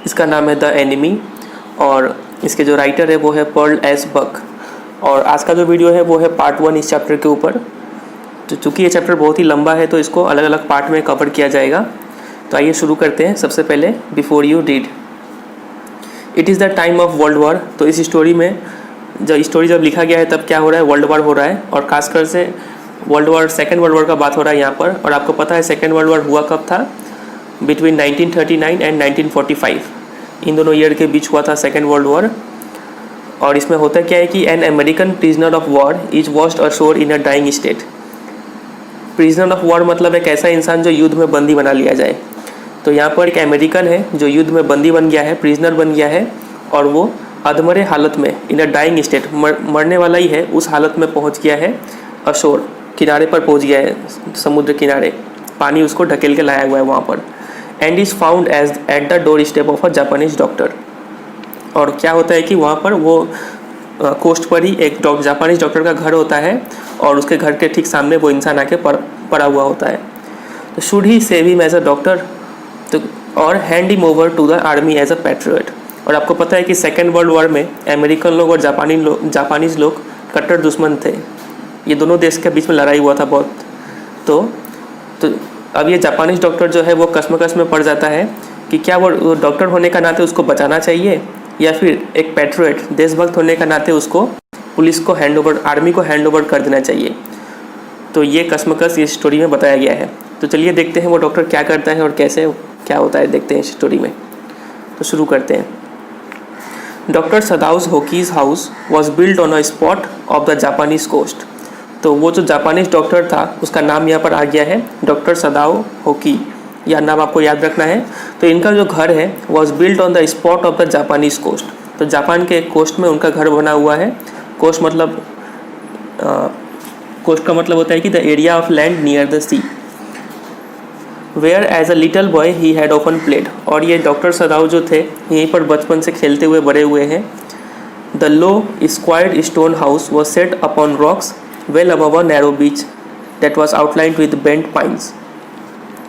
इसका नाम है द एनिमी और इसके जो राइटर है वो है पर्ल एस बक। और आज का जो वीडियो है वो है पार्ट 1 इस चैप्टर के ऊपर। तो चूँकि ये चैप्टर बहुत ही लंबा है तो इसको अलग अलग पार्ट में कवर किया जाएगा। तो आइए शुरू करते हैं। सबसे पहले before you read, it is the time of world war. तो इस स्टोरी में जब लिखा गया है तब क्या हो रहा है, वर्ल्ड वॉर हो रहा है और खासकर से सेकेंड वर्ल्ड वॉर का बात हो रहा है यहाँ पर। और आपको पता है सेकेंड वर्ल्ड वॉर हुआ कब था, बिटवीन 1939 एंड 1945, इन दोनों ईयर के बीच हुआ था सेकेंड वर्ल्ड वॉर। और इसमें होता क्या है कि an American prisoner of war is washed ashore in a dying state. Prisoner of war मतलब एक ऐसा इंसान जो युद्ध में बंदी बना लिया जाए। तो यहाँ पर एक अमेरिकन है जो युद्ध में बंदी बन गया है, प्रिजनर बन गया है और वो अधमरे हालत में, इन अ डाइंग स्टेट, मरने वाला ही है, उस हालत में पहुँच गया है अशोर, किनारे पर पहुँच गया है, समुद्र किनारे, पानी उसको ढकेल के लाया हुआ है वहाँ पर। And is found as at the door step of a Japanese doctor. और क्या होता है कि वहाँ पर वो कोस्ट पर ही एक जापानीज डॉक्टर का घर होता है और उसके घर के ठीक सामने वो इंसान आके पड़ा हुआ होता है। तो should he save him as a doctor, तो और hand him over to the army as a patriot. और आपको पता है कि सेकेंड वर्ल्ड वॉर में अमेरिकन लोग और जापानीज लोग कट्टर दुश्मन थे। ये दोनों देश के बीच में लड़ाई हुआ था बहुत। तो अब ये जापानीज डॉक्टर जो है वो कश्मकश में पड़ जाता है कि क्या वो डॉक्टर होने का नाते उसको बचाना चाहिए या फिर एक पैट्रियट, देशभक्त होने का नाते उसको पुलिस को आर्मी को हैंड ओवर कर देना चाहिए। तो ये कश्मकश इस स्टोरी में बताया गया है। तो चलिए देखते हैं वो डॉक्टर क्या करता है और कैसे क्या होता है, देखते हैं इस स्टोरी में। तो शुरू करते हैं। Doctor Sadao's Hoki's house was build on a spot of the Japanese coast. तो वो जो जापानीज डॉक्टर था उसका नाम यहाँ पर आ गया है डॉक्टर सदाओ होकी, यह नाम आपको याद रखना है। तो इनका जो घर है was build on the spot of the Japanese coast. तो जापान के कोस्ट में उनका घर बना हुआ है। कोस्ट का मतलब होता है कि the area of land near the sea, whereas a little boy he had often played. और ये डॉक्टर सदाओ जो थे यहीं पर बचपन से खेलते हुए बड़े हुए हैं। The low squared stone house was set upon rocks well above a narrow beach that was outlined with bent pines.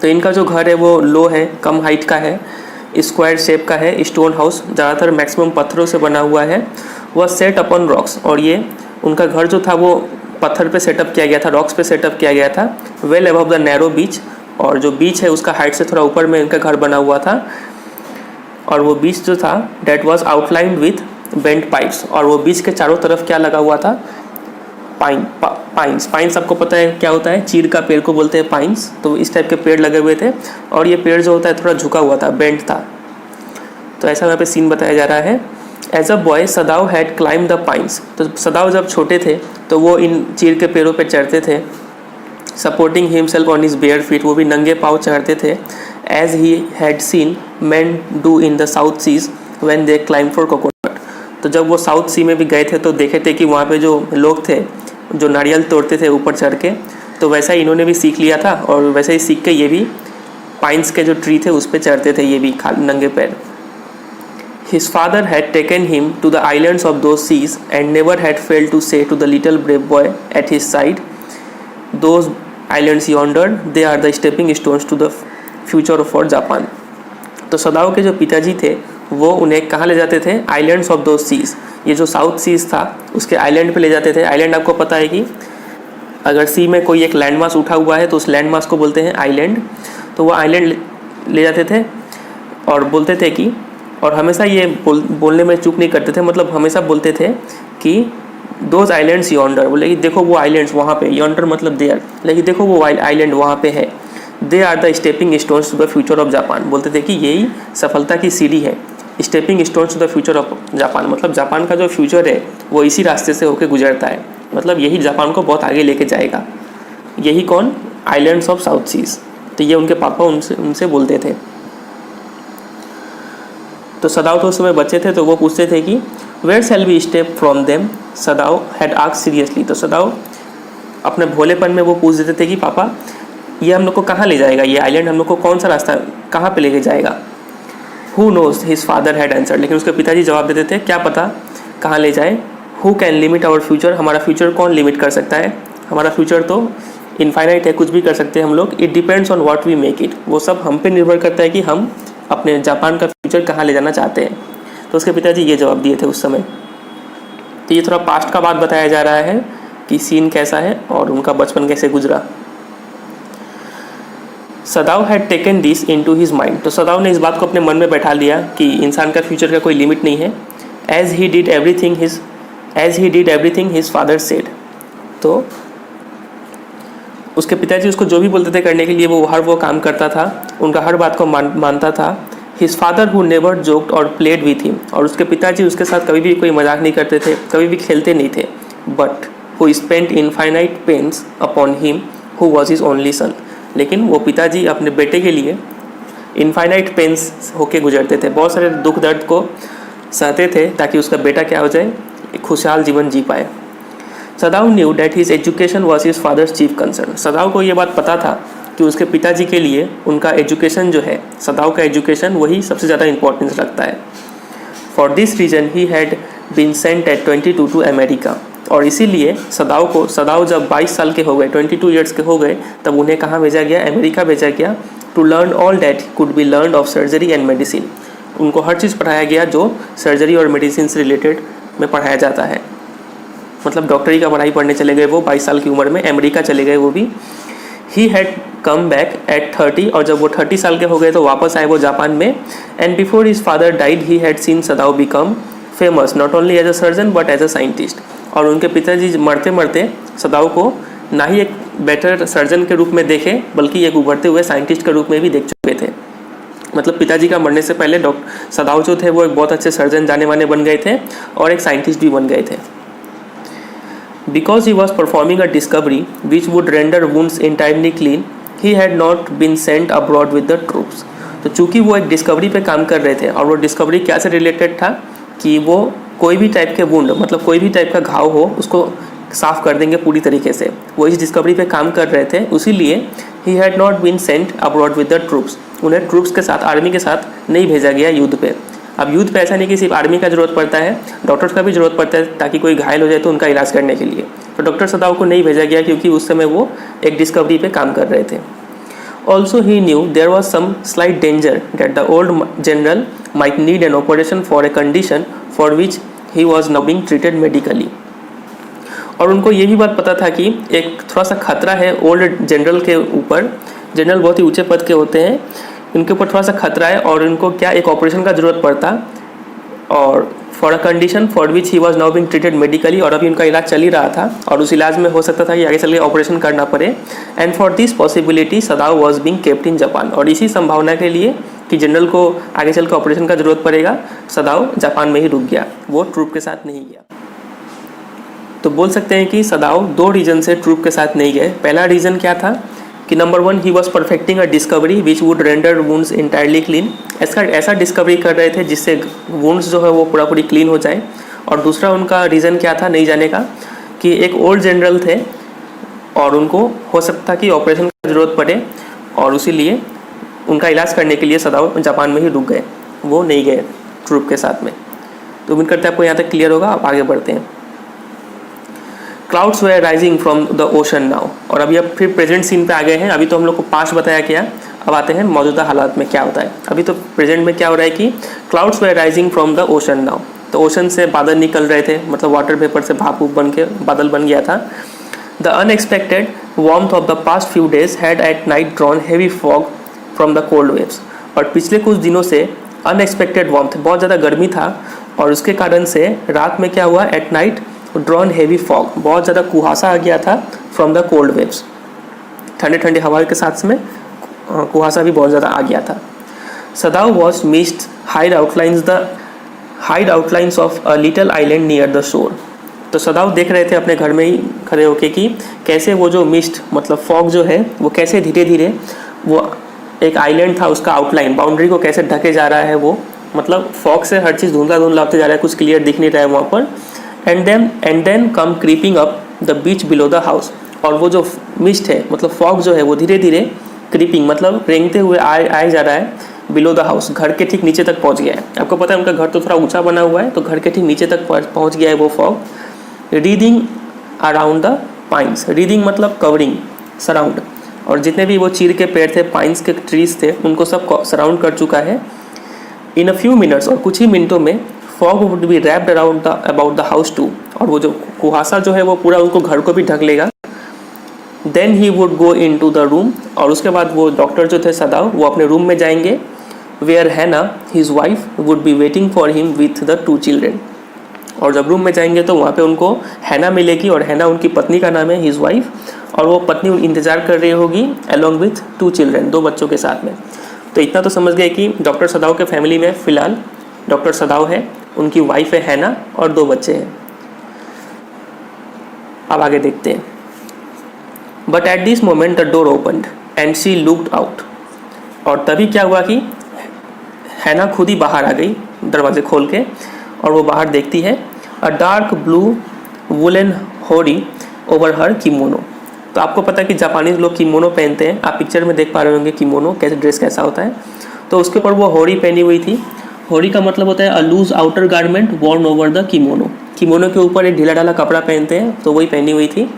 तो इनका जो घर है वो लो है, कम हाइट का है, स्क्वायर शेप का है, स्टोन हाउस ज़्यादातर मैक्सिमम पत्थरों से बना हुआ है। वह सेट अपॉन रॉक्स, और ये उनका घर जो था वो पत्थर पे सेटअप किया गया था, रॉक्स पे सेटअप किया गया था। वेल अबव द नैरो बीच, और जो बीच है उसका हाइट से थोड़ा ऊपर में इनका घर बना हुआ था। और वो बीच जो था that was outlined with bent pipes, और वो बीच के चारों तरफ क्या लगा हुआ था, पाइन्स आपको पता है क्या होता है, चीड़ का पेड़ को बोलते हैं पाइन्स। तो इस टाइप के पेड़ लगे हुए थे और ये पेड़ जो होता है थोड़ा झुका हुआ था, बेंट था। तो ऐसा यहाँ पे सीन बताया जा रहा है। As a boy Sadao had climb the pines. तो सदाओ जब छोटे थे तो वो इन चीड़ के पेड़ों पे चढ़ते थे। Supporting himself on his bare feet, वो भी नंगे पाँव चढ़ते थे। As he had seen man do in the South Seas when they climb for coconut. तो जब वो साउथ सी में भी गए थे तो देखे थे कि वहाँ पे जो लोग थे जो नारियल तोड़ते थे ऊपर चढ़ के, तो वैसा ही इन्होंने भी सीख लिया था और वैसे ही सीख के ये भी पाइन्स के जो ट्री थे उस पर चढ़ते थे, ये भी नंगे पैर। His father had taken him to the islands of those seas and never had failed to say to the little brave boy at his side, those islands yonder they are the stepping stones to the future for Japan. तो Sadao के जो पिताजी थे वो उन्हें कहाँ ले जाते थे, आइलैंड्स ऑफ दोज सीज, ये जो साउथ सीज था उसके आइलैंड पे ले जाते थे। आइलैंड आपको पता है कि अगर सी में कोई एक लैंड मास उठा हुआ है तो उस लैंड मास को बोलते हैं आइलैंड। तो वो आइलैंड ले जाते थे और बोलते थे कि, और हमेशा ये बोलने में चूक नहीं करते थे, मतलब हमेशा बोलते थे कि दोज आइलैंड्स यॉन्डर, बोले कि देखो वो आइलैंड्स वहाँ पे, यॉन्डर मतलब देयर, लेकिन देखो वो आइलैंड वहाँ पे है। They are the stepping stones to the future of Japan, बोलते थे कि यही सफलता की सीढ़ी है। Stepping stones to the future of Japan मतलब जापान का जो फ्यूचर है वो इसी रास्ते से होकर गुजरता है, मतलब यही जापान को बहुत आगे लेके जाएगा। यही कौन, आइलैंड्स ऑफ साउथ सीज। तो ये उनके पापा उनसे बोलते थे। तो सदाओ तो उस समय बच्चे थे तो वो पूछते थे कि where shall we step from them, Sadao had asked seriously. तो सदाओ अपने भोलेपन में वो पूछ देते थे कि पापा ये हम लोग को कहाँ ले जाएगा, ये आइलैंड हम लोग को कौन सा रास्ता कहाँ पे लेके जाएगा। Who knows his father had answered, लेकिन उसके पिताजी जवाब देते थे क्या पता कहाँ ले जाए। Who can limit our future, हमारा फ्यूचर कौन लिमिट कर सकता है, हमारा फ्यूचर तो इनफाइनाइट है, कुछ भी कर सकते हैं हम लोग। It depends on what we make it, वो सब हम पे निर्भर करता है कि हम अपने जापान का फ्यूचर कहाँ ले जाना चाहते हैं। तो उसके पिताजी ये जवाब दिए थे उस समय। तो ये थोड़ा पास्ट का बात बताया जा रहा है कि सीन कैसा है और उनका बचपन कैसे गुजरा। सदाव had taken this into his mind, तो सदाव ने इस बात को अपने मन में बैठा लिया कि इंसान का फ्यूचर का कोई लिमिट नहीं है। As he did everything his father said, तो उसके पिताजी उसको जो भी बोलते थे करने के लिए वो काम करता था, उनका हर बात को मानता था। His father who never joked और प्लेड विथ हिम, और उसके पिताजी उसके साथ कभी भी कोई मजाक नहीं करते थे, कभी भी खेलते नहीं थे। But who spent infinite pains upon him who was his only son, लेकिन वो पिताजी अपने बेटे के लिए इनफाइनाइट पेन्स होके गुजरते थे, बहुत सारे दुख दर्द को सहते थे ताकि उसका बेटा क्या हो जाए, एक खुशहाल जीवन जी पाए। सदाव new that his education was his father's chief concern, सदाव को ये बात पता था कि उसके पिताजी के लिए उनका एजुकेशन जो है, सदाव का एजुकेशन वही सबसे ज़्यादा इंपॉर्टेंस रखता है। For this reason he had been sent at 22 to America, और इसीलिए सदाव जब 22 साल के हो गए, 22 ईयर्स के हो गए, तब उन्हें कहाँ भेजा गया, अमेरिका भेजा गया। To learn all that could be learn of surgery and medicine, उनको हर चीज़ पढ़ाया गया जो सर्जरी और मेडिसिन से रिलेटेड में पढ़ाया जाता है। मतलब डॉक्टरी का पढ़ाई पढ़ने चले गए वो 22 साल की उम्र में, अमेरिका चले गए वो भी। He had come back at 30, और जब वो 30 साल के हो गए तो वापस आए वो जापान में। And before his father died he had seen Sadao become famous not only as a surgeon but as a scientist, और उनके पिताजी मरते मरते सदाव को ना ही एक बेटर सर्जन के रूप में देखे बल्कि एक उभरते हुए साइंटिस्ट के रूप में भी देख चुके थे। मतलब पिताजी का मरने से पहले सदाव जो थे वो एक बहुत अच्छे सर्जन जाने माने बन गए थे और एक साइंटिस्ट भी बन गए थे। Because he was performing a discovery which would render wounds entirely clean, he had not been sent abroad with the troops. तो चूँकि वो एक डिस्कवरी पे काम कर रहे थे, और वो डिस्कवरी क्या से रिलेटेड था कि वो कोई भी टाइप के वुंड, मतलब कोई भी टाइप का घाव हो उसको साफ़ कर देंगे पूरी तरीके से, वो इस डिस्कवरी पे काम कर रहे थे। इसीलिए he had not been sent abroad with the troops, उन्हें ट्रूप्स के साथ, आर्मी के साथ नहीं भेजा गया युद्ध पे। अब युद्ध पे ऐसा नहीं कि सिर्फ आर्मी का ज़रूरत पड़ता है, डॉक्टर्स का भी ज़रूरत पड़ता है ताकि कोई घायल हो जाए तो उनका इलाज करने के लिए। तो डॉक्टर सदाव को नहीं भेजा गया क्योंकि उस समय वो एक डिस्कवरी पे काम कर रहे थे। Also he knew there was some slight danger that the old general might need an operation for a condition for which he was now being treated medically, और उनको ये भी बात पता था कि एक थोड़ा सा खतरा है ओल्ड जनरल के ऊपर। जनरल बहुत ही ऊंचे पद के होते हैं, इनके ऊपर थोड़ा सा खतरा है और इनको क्या एक ऑपरेशन का ज़रूरत पड़ता, और for a condition for which he was now being treated medically, और अभी उनका इलाज चल ही रहा था और उस इलाज में हो सकता था कि आगे चल के ऑपरेशन करना पड़े। And for this possibility सदाव was being kept in Japan, और इसी संभावना के लिए कि जनरल को आगे चल के ऑपरेशन का ज़रूरत पड़ेगा, सदाव जापान में ही रुक गया, वो ट्रूप के साथ नहीं गया। तो बोल सकते हैं कि सदाव 2 रीज़न से ट्रूप के साथ नहीं गए। पहला रीज़न क्या था कि number 1 he was perfecting a discovery which would render wounds entirely clean, ऐसा डिस्कवरी कर रहे थे जिससे वुंड्स जो है वो पूरी क्लीन हो जाए। और दूसरा उनका रीज़न क्या था नहीं जाने का, कि एक ओल्ड जनरल थे और उनको हो सकता कि ऑपरेशन की ज़रूरत पड़े, और इसीलिए उनका इलाज करने के लिए सदाव जापान में ही रुक गए, वो नहीं गए ट्रूप के साथ में। तो उम्मीद करते हैं आपको यहाँ तक क्लियर होगा। आप आगे बढ़ते हैं। Clouds were rising from the ocean now, और अभी अब फिर प्रेजेंट सीन पे आ गए हैं। अभी तो हम लोग को पास्ट बताया गया, अब आते हैं मौजूदा हालात में क्या होता है। अभी तो प्रेजेंट में क्या हो रहा है कि clouds were rising from the ocean now, तो ओशन से बादल निकल रहे थे, मतलब वाटर वेपर से भाप बन के बादल बन गया था। The unexpected warmth of the past few days had at night drawn heavy fog from the cold waves, और पिछले कुछ दिनों से अनएक्सपेक्टेड वार्मथ, बहुत ज़्यादा गर्मी था और उसके कारण से रात में क्या हुआ, at night drawn heavy fog, बहुत ज़्यादा कुहासा आ गया था फ्रॉम द कोल्ड वेव्स, ठंडे ठंडे हवा के साथ में कुहासा भी बहुत ज़्यादा आ गया था। सदाव was missed hide outlines of a little island near the shore, तो सदाव देख रहे थे अपने घर में ही खड़े होके कि कैसे वो जो मिस्ट मतलब फॉग जो है वो कैसे धीरे धीरे वो एक आइलैंड था उसका आउटलाइन बाउंड्री को कैसे ढके जा रहा है, वो मतलब फॉग से हर चीज़ धुंधला धुंधला होते जा रहा है, कुछ क्लियर दिख नहीं रहा है वहाँ पर। And then come creeping up the beach below the house, और वो जो मिस्ट है मतलब फॉग जो है वो धीरे धीरे क्रीपिंग मतलब रेंगते हुए आए जा रहा है बिलो द हाउस, घर के ठीक नीचे तक पहुंच गया है। आपको पता है उनका घर तो थोड़ा ऊंचा बना हुआ है, तो घर के ठीक नीचे तक पहुंच गया है वो fog. Reading around the pines, reading मतलब कवरिंग, सराउंड, और जितने भी वो चीड़ के पेड़ थे, पाइन्स के ट्रीज थे, उनको सब सराउंड कर चुका है। इन अ फ्यू मिनट्स, और कुछ ही मिनटों में, fog would be wrapped around about the house too, और वो जो कुहासा जो है वो पूरा उनको घर को भी ढक लेगा। Then he would go into the room, और उसके बाद वो डॉक्टर जो थे सदाव, वो अपने रूम में जाएंगे। वेयर हैना his wife would be waiting for him with the 2 children, और जब रूम में जाएंगे तो वहाँ पे उनको हैना मिलेगी, और हैना उनकी पत्नी का नाम है, हिज वाइफ, और वो पत्नी इंतज़ार कर रही होगी अलॉन्ग विथ 2 चिल्ड्रेन, 2 बच्चों के साथ में। तो इतना तो समझ गए कि डॉक्टर सदाव के फैमिली में फ़िलहाल डॉक्टर सदाव है, उनकी वाइफ है हैना, और 2 बच्चे हैं। अब आगे देखते हैं। But at this moment the door opened and she looked out, और तभी क्या हुआ कि हैना खुद ही बाहर आ गई दरवाजे खोल के, और वो बाहर देखती है अ डार्क ब्लू वुलन होरी ओवर हर किमोनो। तो आपको पता है कि जापानीज लोग किमोनो पहनते हैं, आप पिक्चर में देख पा रहे होंगे किमोनो कैसे ड्रेस कैसा होता है। तो उसके ऊपर वो होरी पहनी हुई थी। होरी का मतलब होता है a loose outer garment worn over the kimono. Kimono के ऊपर एक ढीला ढाला कपड़ा पहनते हैं, तो वही पहनी हुई थी।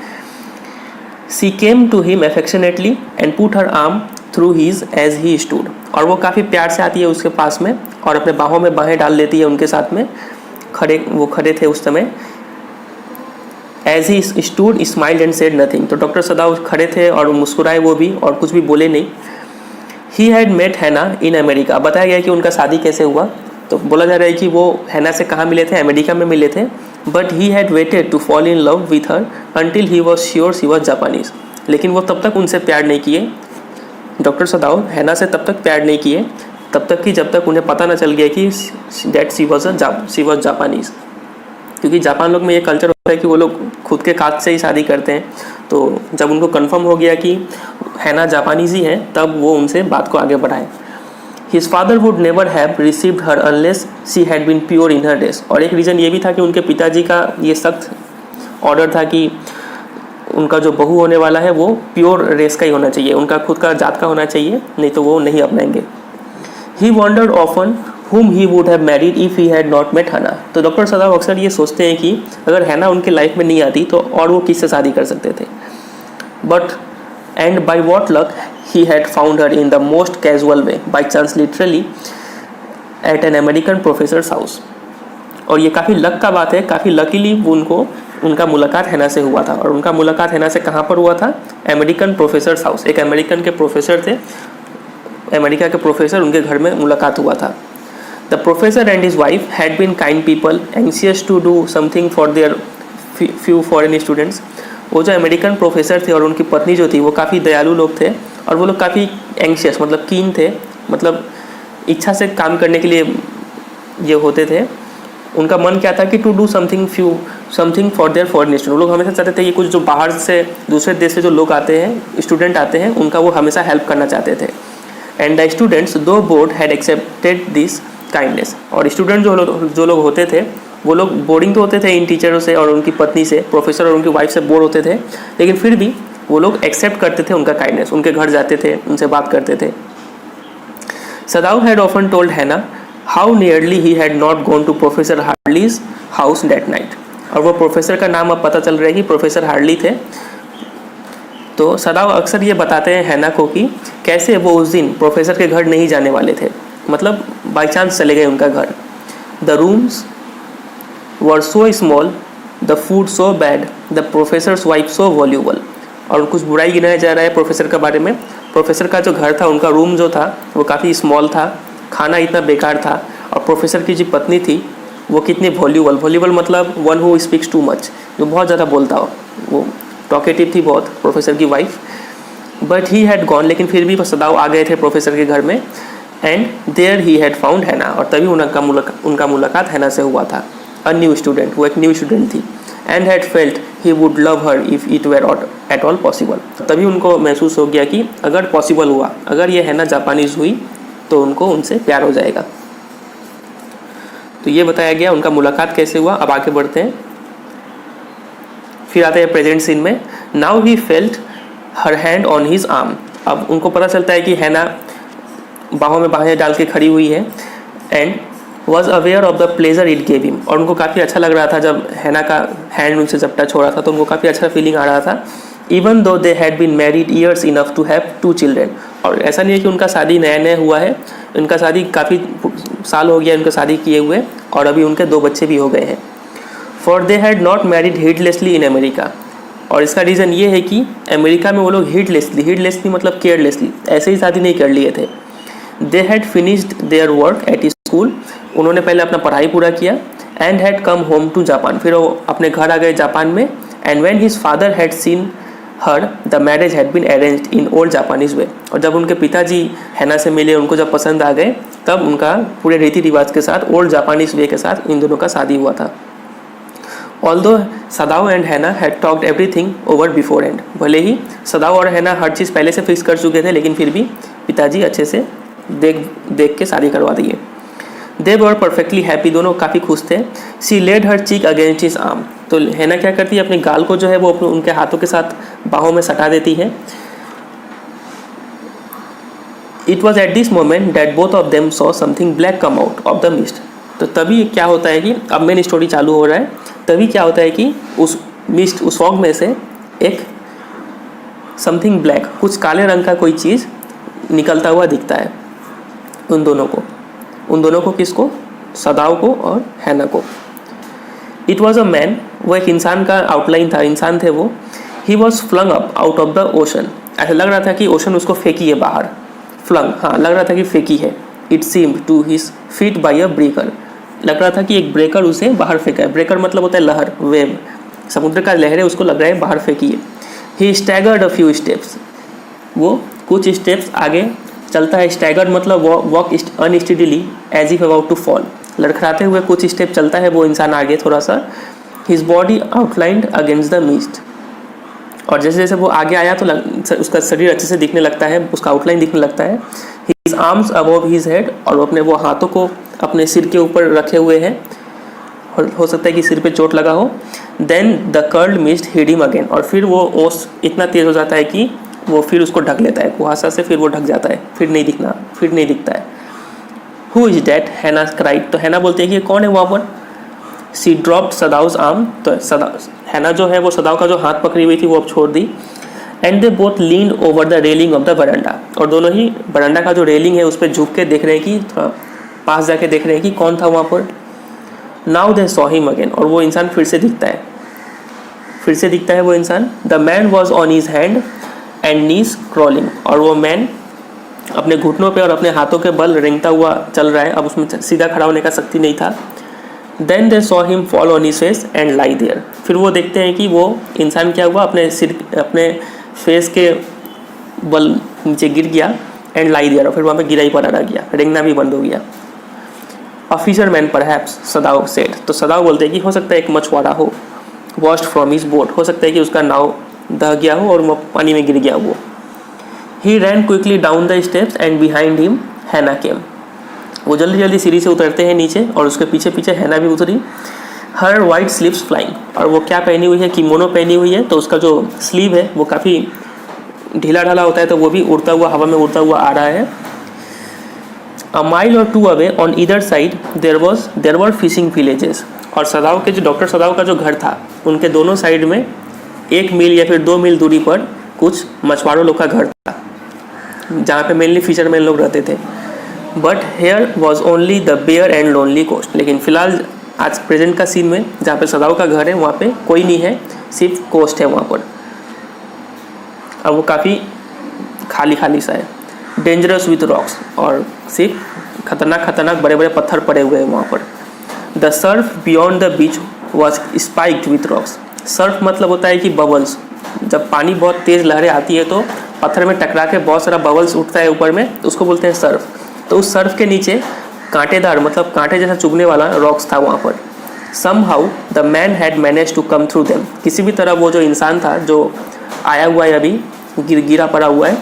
She came to him affectionately and put her arm through his as he stood, और वो काफ़ी प्यार से आती है उसके पास में, और अपने बाहों में बाहें डाल लेती है उनके साथ में। वो खड़े थे उस समय। As he stood smiled and said nothing, तो डॉक्टर सदाव खड़े थे और मुस्कुराए वो भी, और कुछ भी बोले नहीं। ही हैड मेट हैना इन अमेरिका, बताया गया कि उनका शादी कैसे हुआ। तो बोला जा रहा है कि वो हैना से कहाँ मिले थे, अमेरिका में मिले थे। But he had waited to fall in love with her until he was sure she was Japanese, लेकिन वो तब तक उनसे प्यार नहीं किए। डॉक्टर सदाव हैना से तब तक प्यार नहीं किए तब तक कि जब तक उन्हें पता न चल गया कि डेट शी वॉज जापानीज, क्योंकि जापान लोग में ये कल्चर होता है कि वो लोग खुद के कास्ट से ही शादी करते हैं। तो जब उनको कंफर्म हो गया कि हैना जापानीज ही है, तब वो उनसे बात को आगे बढ़ाए। His father would never have received her unless she had been pure in her race, और एक रीज़न ये भी था कि उनके पिताजी का ये सख्त ऑर्डर था कि उनका जो बहू होने वाला है वो प्योर रेस का ही होना चाहिए, उनका खुद का जात का होना चाहिए, नहीं तो वो नहीं अपनाएंगे। He wondered often whom he would have married if he had not met हैना। तो डॉक्टर सदाव अक्सर ये सोचते हैं कि अगर हैना उनकी लाइफ में नहीं आती तो और वो किससे शादी कर सकते थे। But and by what luck he had found her in the most casual way, by chance literally, at an American professor's house. और ये काफ़ी लक का बात है, काफ़ी लकीली उनका मुलाकात हैना से हुआ था, और उनका मुलाकात हैना से कहाँ पर हुआ था, अमेरिकन प्रोफेसर्स हाउस। एक अमेरिकन के प्रोफेसर थे, अमेरिका के प्रोफेसर, उनके घर में मुलाकात हुआ था। The professor and his wife had been kind people, anxious to do something for their few foreign students. वो जो अमेरिकन प्रोफेसर थे और उनकी पत्नी जो थी वो काफ़ी दयालु लोग थे, और वो लोग काफ़ी एंशियस मतलब कीन थे, मतलब इच्छा से काम करने के लिए ये होते थे। उनका मन क्या था कि to do something for their foreign student. वो लोग हमेशा चाहते थे कि कुछ जो बाहर से दूसरे देश से जो लोग आते हैं, स्टूडेंट आते हैं, उनका वो हमेशा हेल्प करना चाहते थे। एंड द स्टूडेंट्स दो board had accepted this kindness, और स्टूडेंट जो लोग होते थे वो लोग बोरिंग तो होते थे इन टीचरों से और उनकी पत्नी से, प्रोफेसर और उनकी वाइफ से बोर होते थे, लेकिन फिर भी वो लोग एक्सेप्ट करते थे उनका काइंडनेस, उनके घर जाते थे, उनसे बात करते थे। Sadao had often told Hana how nearly he had not gone to professor Harley's house that night, और वो प्रोफेसर का नाम अब पता चल रहा है कि प्रोफेसर हार्ली थे। तो सदाव अक्सर ये बताते हैं हैना को कि कैसे वो उस दिन प्रोफेसर के घर नहीं जाने वाले थे, मतलब बाई चांस चले गए उनका घर। The rooms were so small, the food so bad, the professors wife so voluble, और कुछ बुराई गिनाया जा रहा है प्रोफेसर के बारे में। प्रोफेसर का जो घर था, उनका रूम जो था वो काफ़ी स्मॉल था, खाना इतना बेकार था, और प्रोफेसर की जो पत्नी थी वो कितनी वॉल्यूबल मतलब one who speaks too much, जो बहुत ज़्यादा बोलता हो, वो टॉकेटिव थी बहुत प्रोफेसर की wife. But he had gone, लेकिन फिर भी सदाव आ गए थे प्रोफेसर के घर में। And there he had found Hana, और तभी उनका मुलाकात हैना से हुआ था। अ न्यू स्टूडेंट, वो एक न्यू स्टूडेंट थी। And had felt he would love her if it were at all possible, तभी उनको महसूस हो गया कि अगर पॉसिबल हुआ, अगर ये हैना जापानीज हुई तो उनको उनसे प्यार हो जाएगा। तो ये बताया गया उनका मुलाकात कैसे हुआ। अब आगे बढ़ते हैं, फिर आते हैं प्रेजेंट सीन में। Now he felt her hand on his arm, अब उनको पता चलता है कि हैना बाहों में बाहें डाल के खड़ी हुई है। And was aware of the pleasure it gave him, और उनको काफ़ी अच्छा लग रहा था जब हैना का हैंड उनसे जब टच हो रहा था तो उनको काफ़ी अच्छा फीलिंग आ रहा था। Even though they had been married years enough to have 2 children, और ऐसा नहीं है कि उनका शादी नया नया हुआ है, उनका शादी काफ़ी साल हो गया उनका शादी किए हुए, और अभी उनके 2 बच्चे भी हो गए हैं। For they had not married heedlessly in America, और इसका रीज़न ये है कि अमेरिका में वो लोग हीडलेसली मतलब केयरलेसली ऐसे ही शादी नहीं कर लिए थे। They had finished their work at school, उन्होंने पहले अपना पढ़ाई पूरा किया। And had come home to Japan, फिर वो अपने घर आ गए जापान में। And when his father had seen her the marriage had been arranged in old Japanese way, और जब उनके पिताजी हैना से मिले, उनको जब पसंद आ गए, तब उनका पूरे रीति रिवाज के साथ ओल्ड जापानीज वे के साथ इन दोनों का शादी हुआ था। ऑल्दो सदाओ एंड हैना had talked everything over before and, भले ही सदाओ और हैना हर चीज़ पहले से फिक्स कर चुके थे, लेकिन फिर भी पिताजी अच्छे से देख के शादी करवा दिए। दे वर परफेक्टली हैप्पी, दोनों काफ़ी खुश थे। सी लेड हर चीक अगेंस्ट हिज आर्म, तो हैना क्या करती है, अपने गाल को जो है वो अपने उनके हाथों के साथ बाहों में सटा देती है। It was at this moment that both of them saw something black come out of the mist, तो तभी क्या होता है कि अब मेन स्टोरी चालू हो रहा है, तभी क्या होता है कि उस मिस्ट, उस फॉग में से एक समथिंग ब्लैक, कुछ काले रंग का कोई चीज़ निकलता हुआ दिखता है उन दोनों को किसको, सदाओ को और हैना को। इट वॉज अ मैन, वो एक इंसान का आउटलाइन था, इंसान थे वो। He was flung up out of the ocean, ऐसा लग रहा था कि ओशन उसको फेंकी है बाहर। फ्लंग, हाँ लग रहा था कि फेंकी है। It seemed to his feet by a breaker, लग रहा था कि एक ब्रेकर उसे बाहर फेंका है। ब्रेकर मतलब होता है लहर, वेव, समुद्र का लहर है, उसको लग रहा है बाहर फेंकी है। He staggered a few steps, वो कुछ स्टेप्स आगे चलता है। स्टैगर्ड मतलब walk unsteadily as if about to fall, लड़खड़ाते हुए कुछ स्टेप चलता है वो इंसान आगे थोड़ा सा। His body outlined against the mist, और जैसे जैसे वो आगे आया तो उसका शरीर अच्छे से दिखने लगता है, उसका आउटलाइन दिखने लगता है। His arms above his head, और वो अपने वो हाथों को अपने सिर के ऊपर रखे हुए हैं, हो सकता है कि सिर पे चोट लगा हो। Then the curled mist hid him again, और फिर वो ओस इतना तेज हो जाता है कि वो फिर उसको ढक लेता है कुहासा से, फिर वो ढक जाता है, फिर नहीं दिखता है। हु इज डैट, हैना क्राइड, तो हैना बोलती है कि कौन है वहाँ पर। सी ड्रॉप्ड सदाउस आर्म, तो हैना जो है वो सदाओ का जो हाथ पकड़ी हुई थी वो अब छोड़ दी। And they both leaned over the railing of the veranda, और दोनों ही बरंडा का जो रेलिंग है उस पर झुक के देख रहे हैं कि थोड़ा पास जाके देख रहे हैं कि कौन था वहाँ पर। Now they saw him again, और वो इंसान फिर से दिखता है वो इंसान। The man was on his hand and knees crawling, और वो मैन अपने घुटनों पे और अपने हाथों के बल रेंगता हुआ चल रहा है, अब उसमें सीधा खड़ा होने का शक्ति नहीं था। Then they saw him fall on his face and lie there, फिर वो देखते हैं कि वो इंसान क्या हुआ, अपने फेस के बल नीचे गिर गया। एंड लाई देयर, और फिर वहाँ पे गिरा ही पड़ा रह गया, रेंगना भी बंद हो गया। A fisherman perhaps, Sadao said, तो सदाओ बोलते हैं कि हो सकता है एक मछुआरा हो। वॉश्ड फ्रॉम हिज बोट, हो सकता है कि उसका नाव दह गया हो और वो पानी में गिर गया वो। He ran quickly down the steps and behind him Hana came, वो जल्दी जल्दी सीढ़ी से उतरते हैं नीचे, और उसके पीछे पीछे हैना भी उतरी। हर वाइट स्लीव्स फ्लाइंग, और वो क्या पहनी हुई है, किमोनो पहनी हुई है, तो उसका जो स्लीव है वो काफ़ी ढीला ढाला होता है, तो वो भी उड़ता हुआ हवा में उड़ता हुआ आ रहा है। अ माइल और 2 away on either side there were fishing villages, और सदाओ के जो डॉक्टर सदाओ का जो घर था उनके दोनों साइड में 1 मील या फिर 2 मील दूरी पर कुछ मछुआरों लोग का घर था, जहाँ पे मेनली फिशरमैन लोग रहते थे। But here was only the bare and lonely coast, लेकिन फिलहाल आज प्रेजेंट का सीन में जहाँ पे सदाओ का घर है वहाँ पे कोई नहीं है, सिर्फ कोस्ट है वहाँ पर, और वो काफ़ी खाली सा है। डेंजरस विथ रॉक्स, और सिर्फ खतरनाक बड़े बड़े पत्थर पड़े हुए हैं वहाँ पर। The Surf beyond the beach was spiked with rocks, Surf मतलब होता है कि बबल्स, जब पानी बहुत तेज़ लहरें आती है तो पत्थर में टकरा के बहुत सारा बबल्स उठता है ऊपर में, उसको बोलते हैं सर्फ। तो उस सर्फ के नीचे कांटेदार मतलब कांटे जैसा चुभने वाला रॉक्स था वहाँ पर। Somehow the man had manage to come through them, किसी भी तरह वो जो इंसान था जो आया हुआ है अभी गिरा पड़ा हुआ है,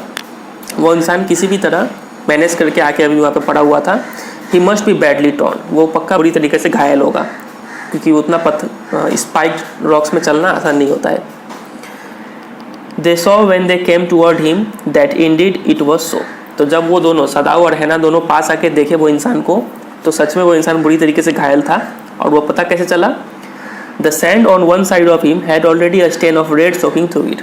वो इंसान किसी भी तरह मैनेज करके आके अभी वहाँ पे पड़ा हुआ था। He must be badly torn, वो पक्का बुरी तरीके से घायल होगा, क्योंकि उतना स्पाइक्ड रॉक्स में चलना आसान नहीं होता है। They saw when they came toward him that Indeed it was so, तो जब वो दोनों सदाओ और हैना दोनों पास आके देखे वो इंसान को, तो सच में वो इंसान बुरी तरीके से घायल था। और वो पता कैसे चला? The sand on one side of him had already a stain of red soaking through it.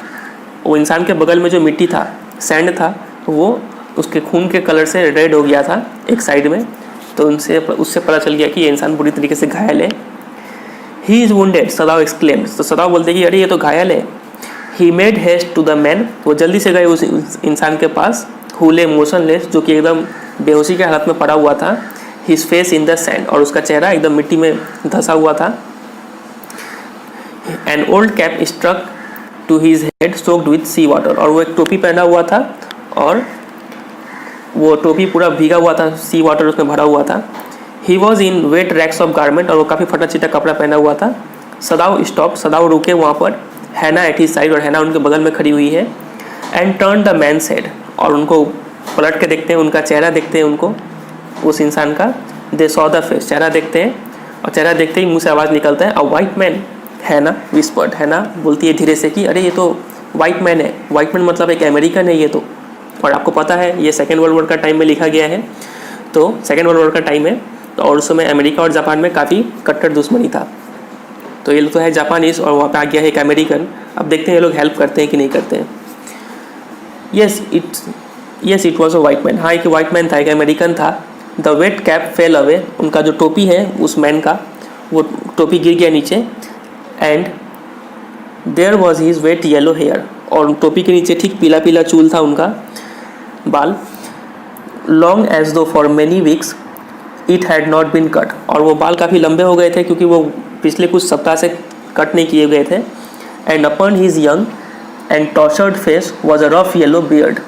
वो इंसान के बगल में जो मिट्टी था, सैंड था, तो वो उसके खून के कलर से रेड हो गया था एक साइड में। तो उससे पता चल गया कि ये इंसान बुरी तरीके से घायल है। He is wounded, Sadao exclaimed. तो सदाव बोलते कि अरे ये तो घायल है। He made haste to the man, वो जल्दी से गए उस इंसान के पास। हु ले मोशनलेस, जो कि एकदम बेहोशी के हालत में पड़ा हुआ था। His face in the sand, और उसका चेहरा एकदम मिट्टी में धंसा हुआ था। An old cap struck to his head soaked with sea water, और वो एक टोपी पहना हुआ था और वो टोपी पूरा भीगा हुआ था, सी वाटर उसमें भरा हुआ था। He was in wet rags of garment, और वो काफ़ी फटा चिटा कपड़ा पहना हुआ था। सदाव स्टॉप, सदाव रुके वहाँ पर। हैना एट हिज साइड, और हैना उनके बगल में खड़ी हुई है। And turn the man's head, और उनको पलट के देखते हैं, उनका चेहरा देखते हैं उनको, उस इंसान का। दे सॉ द फेस, चेहरा देखते हैं, और चेहरा देखते ही मुँह से आवाज़ निकलता है, अ वाइट मैन। हैना विस्पर्ड, हैना बोलती है धीरे से कि अरे ये तो वाइट मैन है। वाइट मैन मतलब एक अमेरिकन है ये तो। और आपको पता है ये सेकेंड वर्ल्ड वॉर का टाइम में लिखा गया है, तो सेकेंड वर्ल्ड वॉर का टाइम है, तो और उस समय अमेरिका और जापान में काफ़ी कट्टर दुश्मनी था। तो ये लोग तो है जापानीज, और वहाँ पे आ गया है एक अमेरिकन। अब देखते हैं ये लोग हेल्प करते हैं कि नहीं करते हैं। Yes it was a white man, हाँ एक वाइट मैन था, एक अमेरिकन था। The wet cap fell away, उनका जो टोपी है उस मैन का, वो टोपी गिर गया नीचे। And there was his wet yellow hair, और टोपी के नीचे ठीक पीला पीला चूल था उनका बाल। Long as though for many weeks it had not been cut, और वो बाल काफ़ी लंबे हो गए थे क्योंकि वो पिछले कुछ सप्ताह से कट नहीं किए गए थे। And upon his young and tortured face was a rough yellow beard,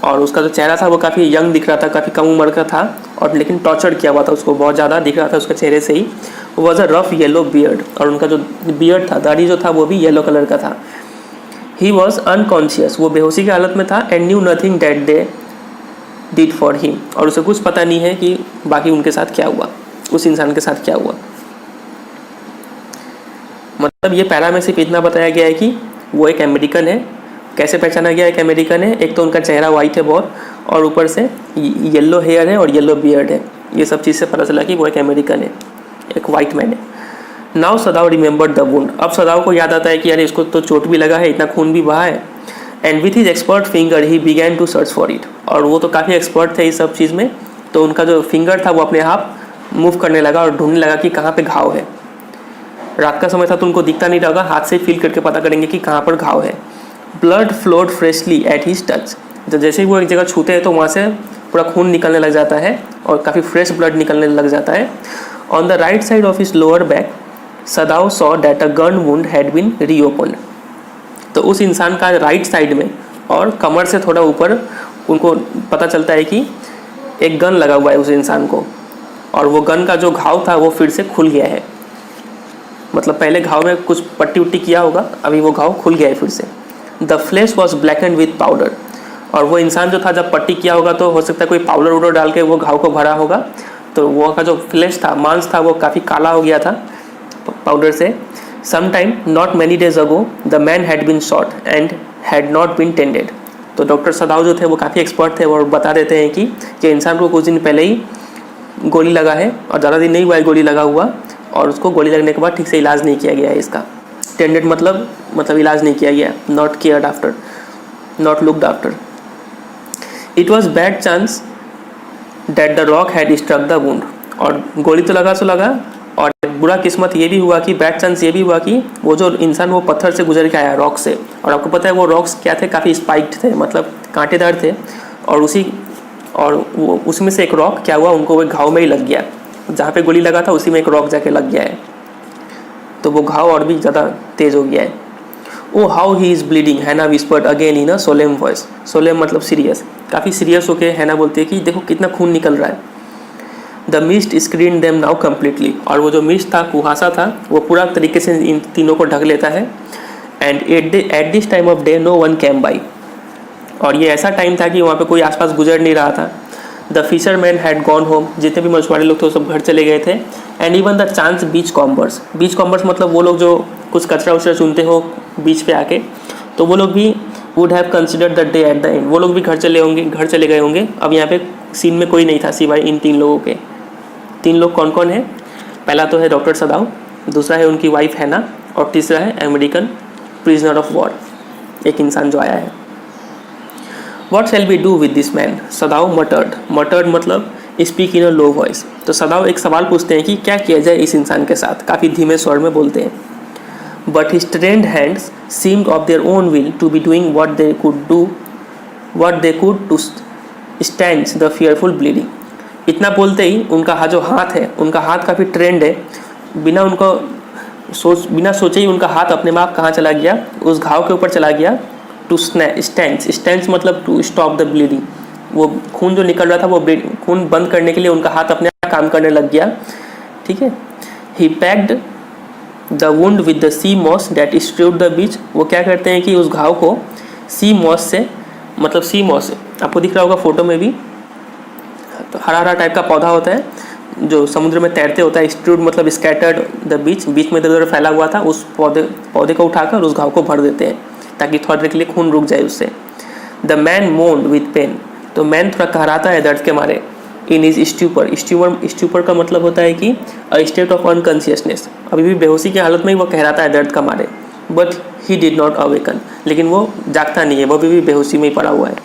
और उसका जो चेहरा था वो काफ़ी यंग दिख रहा था, काफ़ी कम उम्र का था, और लेकिन टॉर्चर किया हुआ था, उसको बहुत ज़्यादा दिख रहा था उसके चेहरे से ही। Was a rough yellow beard, और उनका जो बियर्ड था, दाढ़ी जो था, वो भी येलो कलर का था। ही वॉज अनकॉन्शियस, वो बेहोशी की हालत में था। And knew nothing that they did for him, और उसे कुछ पता नहीं है कि बाकी उनके साथ क्या हुआ, उस इंसान के साथ क्या हुआ। मतलब ये पैरा में सिर्फ इतना बताया गया है कि वो एक अमेरिकन है। कैसे पहचाना गया एक अमेरिकन है? एक तो उनका चेहरा वाइट है बहुत, और ऊपर से येलो हेयर है और येलो बियर्ड है। ये सब चीज़ से पता चला कि वो एक अमेरिकन है, एक वाइट मैन है। नाउ सदाव रिमेंबर्ड द वुंड, अब सदाव को याद आता है कि यार इसको तो चोट भी लगा है, इतना खून भी बहा है। And with his expert finger he began to search for it, और वो तो काफ़ी एक्सपर्ट थे इस सब चीज़ में, तो उनका जो फिंगर था वो अपने आप मूव करने लगा और ढूंढने लगा कि कहाँ पे घाव है। रात का समय था तो उनको दिखता नहीं होगा, हाथ से फील करके पता करेंगे कि कहाँ पर घाव है। Blood flowed freshly at his touch, जब जैसे ही वो एक जगह छूते हैं तो वहाँ से पूरा खून निकलने लग जाता है, और काफ़ी फ्रेश ब्लड निकलने लग जाता है। On the right side of his lower back Sadao saw that a gun wound had been reopened, तो उस इंसान का राइट साइड में और कमर से थोड़ा ऊपर उनको पता चलता है कि एक गन लगा हुआ है उस इंसान को, और वो गन का जो घाव था वो फिर से खुल गया है। मतलब पहले घाव में कुछ पट्टी उट्टी किया होगा, अभी वो घाव खुल गया है फिर से। The flesh was blackened with powder, और वो इंसान जो था जब पट्टी किया होगा तो हो सकता है कोई पाउडर उडर डाल के वो घाव को भरा होगा, तो वो का जो फ्लेश था, मांस था, वो काफ़ी काला हो गया था पाउडर से। Some time not many days ago the man had been shot and had not been tended, तो डॉक्टर सदाव जो थे वो काफ़ी एक्सपर्ट थे और बता देते हैं कि ये इंसान को कुछ दिन पहले ही गोली लगा है, और ज़्यादा दिन नहीं हुआ है गोली लगा हुआ, और उसको गोली लगने के बाद ठीक से इलाज नहीं किया गया है इसका। टेंडेड मतलब इलाज नहीं किया गया, not cared after, not looked after. It was bad chance that the rock had struck the wound, और गोली तो लगा सो लगा, और बुरा किस्मत ये भी हुआ कि बैड चांस ये भी हुआ कि वो जो इंसान वो पत्थर से गुजर के आया, रॉक से, और आपको पता है वो रॉक्स क्या थे, काफ़ी स्पाइक्ड थे, मतलब कांटेदार थे, और वो उसमें से एक रॉक क्या हुआ, उनको वो घाव में ही लग गया, जहाँ पे गोली लगा था उसी में एक रॉक जाके लग गया है, तो वो घाव और भी ज़्यादा तेज़ हो गया है। ओ हाउ ही इज़ ब्लीडिंग, हैना whispered again in a solemn voice, solemn मतलब सीरियस, काफ़ी सीरियस होकर हैना बोलती है कि देखो कितना खून निकल रहा है। The mist screen them now completely, और वो जो मिस्ट था, कुहासा था, वो पूरा तरीके से इन तीनों को ढक लेता है। And at this time of day no one came by, और ये ऐसा टाइम था कि वहाँ पे कोई आसपास गुजर नहीं रहा था। The fisherman had gone home, जितने भी मछुआरे लोग थे वो सब घर चले गए थे। And even the chance beach combers, beach combers मतलब वो लोग जो कुछ कचरा उचरा चुनते हो बीच पे आके, तो वो लोग भी would have considered the day at the end, वो लोग भी घर चले गए होंगे। अब यहाँ पे सीन में कोई नहीं था सिवाय इन तीन लोगों के। 3 लोग कौन कौन है? पहला तो है डॉक्टर सदाव, दूसरा है उनकी वाइफ हैना, और तीसरा है अमेरिकन प्रिजनर ऑफ वॉर, एक इंसान जो आया है। What shall we do with this man? सदाव मटर्ड मतलब speak in a low voice. तो सदाव एक सवाल पूछते हैं कि क्या किया जाए इस इंसान के साथ, काफ़ी धीमे स्वर में बोलते हैं। But his trained hands seemed of their own will to be doing what they could to stanch the fearful bleeding। इतना बोलते ही उनका जो हाथ है, उनका हाथ काफ़ी ट्रेंड है, बिना सोचे ही उनका हाथ अपने आप कहाँ चला गया, उस घाव के ऊपर चला गया। टू स्टेंच मतलब टू स्टॉप द ब्लीडिंग, वो खून जो निकल रहा था वो खून बंद करने के लिए उनका हाथ अपने आप काम करने लग गया। ठीक है। He packed the wound with the sea moss that strewed the beach. वो क्या करते हैं कि उस घाव को सी मॉस से, मतलब सी मॉस आपको दिख रहा होगा फोटो में भी, तो हरा हरा टाइप का पौधा होता है जो समुद्र में तैरते होता है। स्ट्रूड मतलब स्कैटर्ड द बीच में इधर उधर फैला हुआ था, उस पौधे को उठाकर उस घाव को भर देते हैं ताकि थोड़ी देर के लिए खून रुक जाए उससे। The man moaned with pain. तो मैन थोड़ा कहराता है दर्द के मारे। इन इज स्ट्यूपर का मतलब होता है कि अ स्टेट ऑफ अनकॉन्शियसनेस, अभी भी बेहोशी की हालत में ही वो कहराता है दर्द का मारे। But he did not awaken, लेकिन वो जागता नहीं है, वो अभी भी बेहोशी में ही पड़ा हुआ है।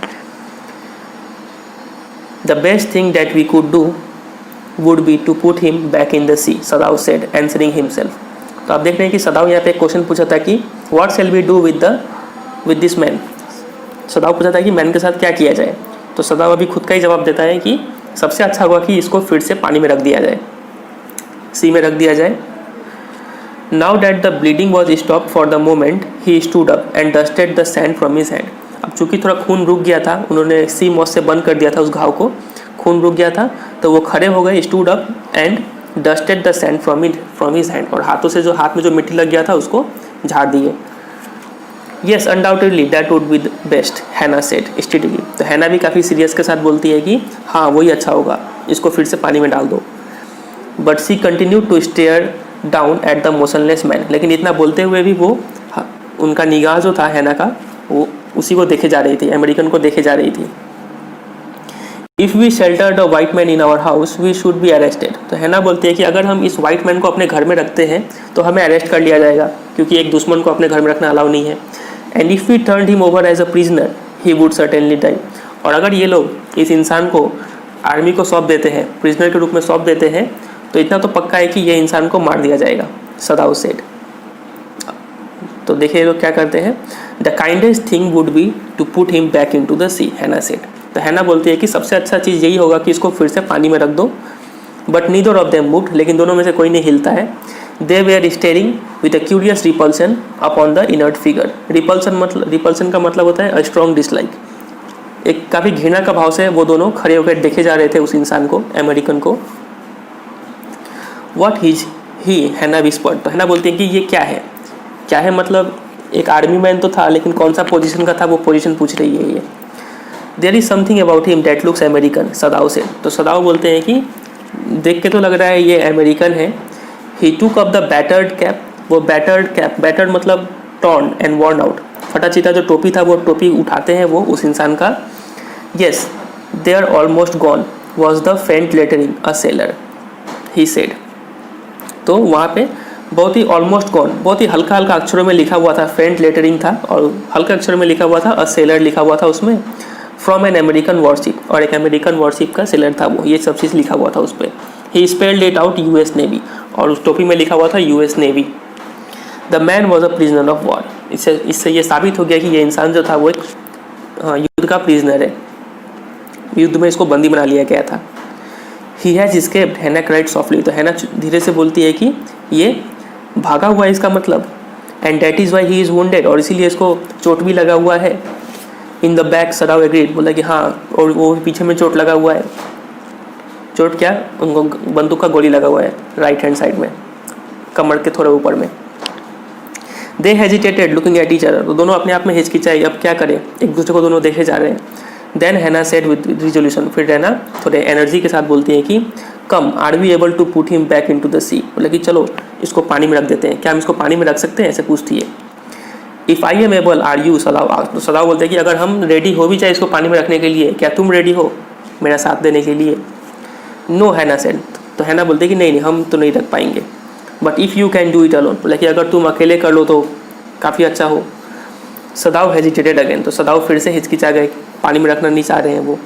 The best thing that we could do would be to put him back in the sea, Sadao said answering himself. तो आप देख रहे हैं कि सदाव यहाँ पे एक क्वेश्चन पूछा था कि what shall we do with this man. Sadao पूछा था कि मैन के साथ क्या किया जाए, तो सदाव अभी खुद का ही जवाब देता है कि सबसे अच्छा होगा कि इसको फिर से पानी में रख दिया जाए, सी में रख दिया जाए। Now that the bleeding was stop for the moment he stood up and dusted the sand from his hand. अब चूंकि थोड़ा खून रुक गया था, उन्होंने सी मॉस से बंद कर दिया था उस घाव को, खून रुक गया था, तो वो खड़े हो गए, stood up and dusted the sand from his hand, और हाथों से जो हाथ में जो मिट्टी लग गया था उसको झाड़ दिए। Yes undoubtedly that would be the best, हैना सेड स्टेडली। तो हैना भी काफ़ी सीरियस के साथ बोलती है कि हाँ वही अच्छा होगा, इसको फिर से पानी में डाल दो। But she continue to stare down at the motionless man. लेकिन इतना बोलते हुए भी वो उनका निगाह जो था हैना का, वो उसी को देखे जा रही थी, अमेरिकन को देखे जा रही थी। If we sheltered a white man in our house we should be arrested. तो हैना बोलती है कि अगर हम इस वाइट मैन को अपने घर में रखते हैं तो हमें अरेस्ट कर लिया जाएगा, क्योंकि एक दुश्मन को अपने घर में रखना अलाउ नहीं है। And if we turn him over as a prisoner he would certainly die. और अगर ये लोग इस इंसान को आर्मी को सौंप देते हैं, प्रिजनर के रूप में सौंप देते हैं, तो इतना तो पक्का है कि ये इंसान को मार दिया जाएगा, सदाव सेड। तो देखिए लोग क्या करते हैं। The kindest thing would be to put him back into the sea, Hana said. तो हैना बोलती है कि सबसे अच्छा चीज़ यही होगा कि इसको फिर से पानी में रख दो। But neither of them moved, लेकिन दोनों में से कोई नहीं हिलता है। They were staring with a curious repulsion upon the inert figure. Repulsion का मतलब होता है अ स्ट्रॉन्ग डिसलाइक। एक काफ़ी घृणा का भाव से वो दोनों खड़े होकर देखे जा रहे थे उस इंसान को, अमेरिकन को। व्हाट इज ही, हैना विस्पर्ड। तो हैना बोलती है कि ये क्या है, क्या है मतलब एक आर्मी मैन तो था, लेकिन कौन सा पोजीशन का था वो पोजीशन पूछ रही है ये। There is something about him that looks American, Sadao से। तो सदाव बोलते हैं कि देख के तो लग रहा है ये अमेरिकन है। ही टूक अप द बैटर्ड कैप। वो बैटर्ड कैप, बैटर्ड मतलब टॉर्न एंड वॉर्न आउट, फटा चिटा जो टोपी था वो टोपी उठाते हैं वो उस इंसान का। Yes they are almost gone was the faint lettering a sailor, he said. तो वहाँ पे बहुत ही ऑलमोस्ट गॉन, बहुत ही हल्का हल्का अक्षरों में लिखा हुआ था, फेंट लेटरिंग था और हल्के अक्षरों में लिखा हुआ था, अ सेलर लिखा हुआ था उसमें, फ्रॉम एन अमेरिकन वॉरशिप, और एक अमेरिकन वॉरशिप का सेलर था वो, ये सब चीज़ लिखा हुआ था उस पर। He spelled it out US navy, और उस टोपी में लिखा हुआ था US navy. The man was a prisoner of war. इससे ये साबित हो गया कि ये इंसान जो था वो एक युद्ध का प्रिजनर है, युद्ध में इसको बंदी बना लिया गया था। ही हैज़ एस्केप्ड, हैना क्राइड सॉफ्टली। तो हैना धीरे से बोलती है कि ये भागा हुआ है इसका मतलब। And that is why he is wounded, और इसीलिए इसको चोट भी लगा हुआ है। इन द बैक, सदाव एग्रीड, बोला कि हाँ, और वो पीछे में चोट लगा हुआ है। चोट क्या, उनको बंदूक का गोली लगा हुआ है राइट हैंड साइड में, कमर के थोड़े ऊपर में। They hesitated looking at each other. तो दोनों अपने आप में हिचकिचाई, अब क्या करें, एक दूसरे को दोनों देखे जा रहे हैं। देन हैना सेड विद रिजोल्यूशन, फिर हैना थोड़े एनर्जी के साथ बोलती है कि come are we able to put him back into the sea. बोला कि चलो इसको पानी में रख देते हैं, क्या हम इसको पानी में रख सकते हैं, ऐसे पूछती है। If I am able are you, Sadao. तो सदाव बोलते हैं कि अगर हम रेडी हो भी चाहे इसको पानी में रखने के लिए, क्या तुम रेडी हो मेरा साथ देने के लिए। नो, हैना सेड। तो हैना बोलते कि नहीं हम तो नहीं रख पाएंगे, but if you can do it alone, बोला कि अगर तुम अकेले कर लो तो काफ़ी अच्छा हो। सदाव हेजिटेटेड अगेन, तो सदाव फिर से हिचकिचा गए, पानी में रखना नहीं चाह रहे हैं वो।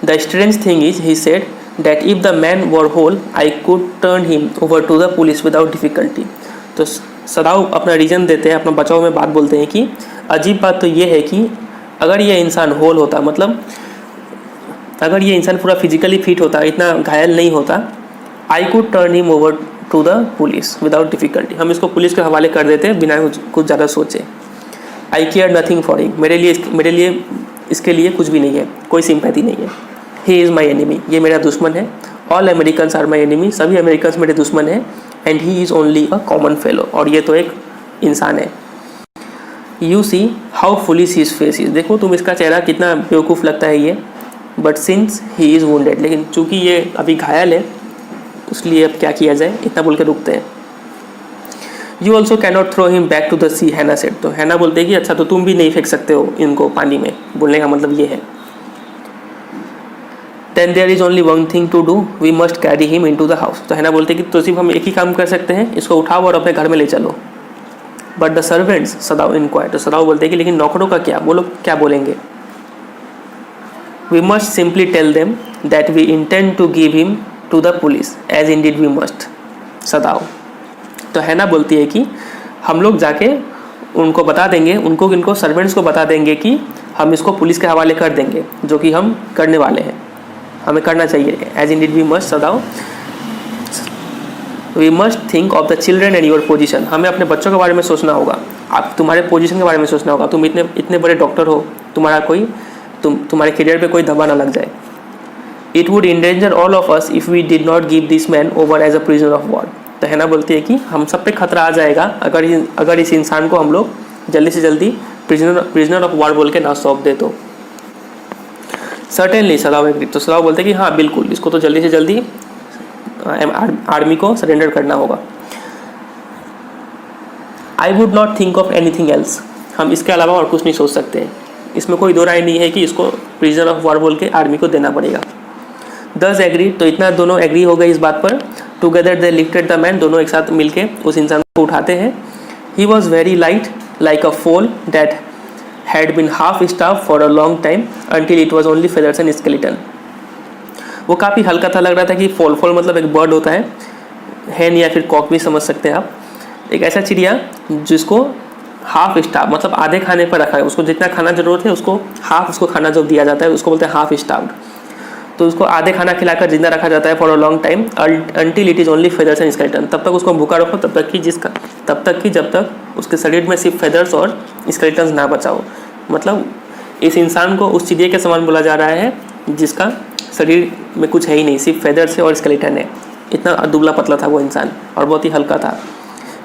The strange thing is he said that if the man were whole I could turn him over to the police without difficulty. तो सदाव अपना रीज़न देते हैं, अपना बचाव में बात बोलते हैं कि अजीब बात तो ये है कि अगर ये इंसान होल होता, मतलब अगर ये इंसान पूरा फिजिकली फिट होता, इतना घायल नहीं होता, I could turn him over to the police without difficulty, हम इसको पुलिस के हवाले कर देते बिना कुछ ज़्यादा सोचे। आई केयर नथिंग फॉर हिम, मेरे लिए इसके लिए कुछ भी नहीं है, कोई सिंपैथी नहीं है। ही इज़ माई एनिमी, ये मेरा दुश्मन है। All Americans are my enemy, सभी अमेरिकन्स मेरे दुश्मन हैं। And he is only a common fellow, और ये तो एक इंसान है। You see how foolish his face is, देखो तुम इसका चेहरा कितना बेवकूफ़ लगता है ये। But since he is wounded, लेकिन चूँकि ये अभी घायल है इसलिए अब क्या किया जाए, इतना बोल के रुकते हैं। You also cannot throw him back to the sea, Hana said, तो हैना बोलते हैं कि अच्छा तो तुम भी नहीं फेंक सकते हो इनको पानी में, बोलने का मतलब ये है। Then there is only one thing to do, we must carry him into the house, तो हैना बोलते हैं कि तो सिर्फ हम एक ही काम कर सकते हैं, इसको उठाओ और अपने घर में ले चलो। But the servants, Sadao inquire, तो सदाव बोलते हैं कि लेकिन नौकरों का क्या, वो लोग क्या बोलेंगे। We must simply tell them that we intend to give him to the police as indeed we must, Sadao. तो हैना बोलती है कि हम लोग जाके उनको बता देंगे, इनको सर्वेंट्स को बता देंगे कि हम इसको पुलिस के हवाले कर देंगे, जो कि हम करने वाले हैं, हमें करना चाहिए। As indeed we must, Sadao. We must think of the children and your position, हमें अपने बच्चों के बारे में सोचना होगा, आप तुम्हारे पोजीशन के बारे में सोचना होगा, तुम इतने बड़े डॉक्टर हो, तुम्हारे करियर पे कोई दबा ना लग जाए। It would endanger all of us if we did not give this man over as a prisoner of war, तो हैना बोलती है कि हम सब पे खतरा आ जाएगा अगर इस इंसान को हम लोग जल्दी से जल्दी प्रिजनर ऑफ वॉर बोल के ना सौंप दे तो। सर्टेनली, सदाव एग्री, तो सदाव बोलते हैं कि हाँ बिल्कुल, इसको तो जल्दी से जल्दी आर्मी को सरेंडर करना होगा। I would not think of anything else, हम इसके अलावा और कुछ नहीं सोच सकते, इसमें कोई दो राय नहीं है कि इसको प्रिजनर ऑफ वॉर बोल के आर्मी को देना पड़ेगा। दस एग्री, तो इतना दोनों एग्री हो गए इस बात पर। Together they lifted the man, दोनों एक साथ मिलके उस इंसान को उठाते हैं। He was very light like a fowl that had been half starved for a long time until it was only feathers and skeleton. वो काफ़ी हल्का था, लग रहा था कि फोल मतलब एक बर्ड होता है, हैन या फिर कॉक भी समझ सकते हैं आप, एक ऐसा चिड़िया जिसको हाफ स्टाफ मतलब आधे खाने पर रखा है, उसको जितना खाना जरूरत है उसको हाफ उसको खाना जो दिया जाता है उसको बोलते हैं हाफ स्टाफ्ड। तो उसको आधे खाना खिलाकर जिंदा रखा जाता है for a long time until it is only feathers and skeleton, तब तक उसको भूखा रखो तब तक कि जब तक उसके शरीर में सिर्फ फेदर्स और स्केलेटन्स ना बचाओ। मतलब इस इंसान को उस चिड़िया के समान बोला जा रहा है जिसका शरीर में कुछ है ही नहीं, सिर्फ फेदर्स है और स्केलेटन है। इतना दुबला पतला था वो इंसान और बहुत ही हल्का था।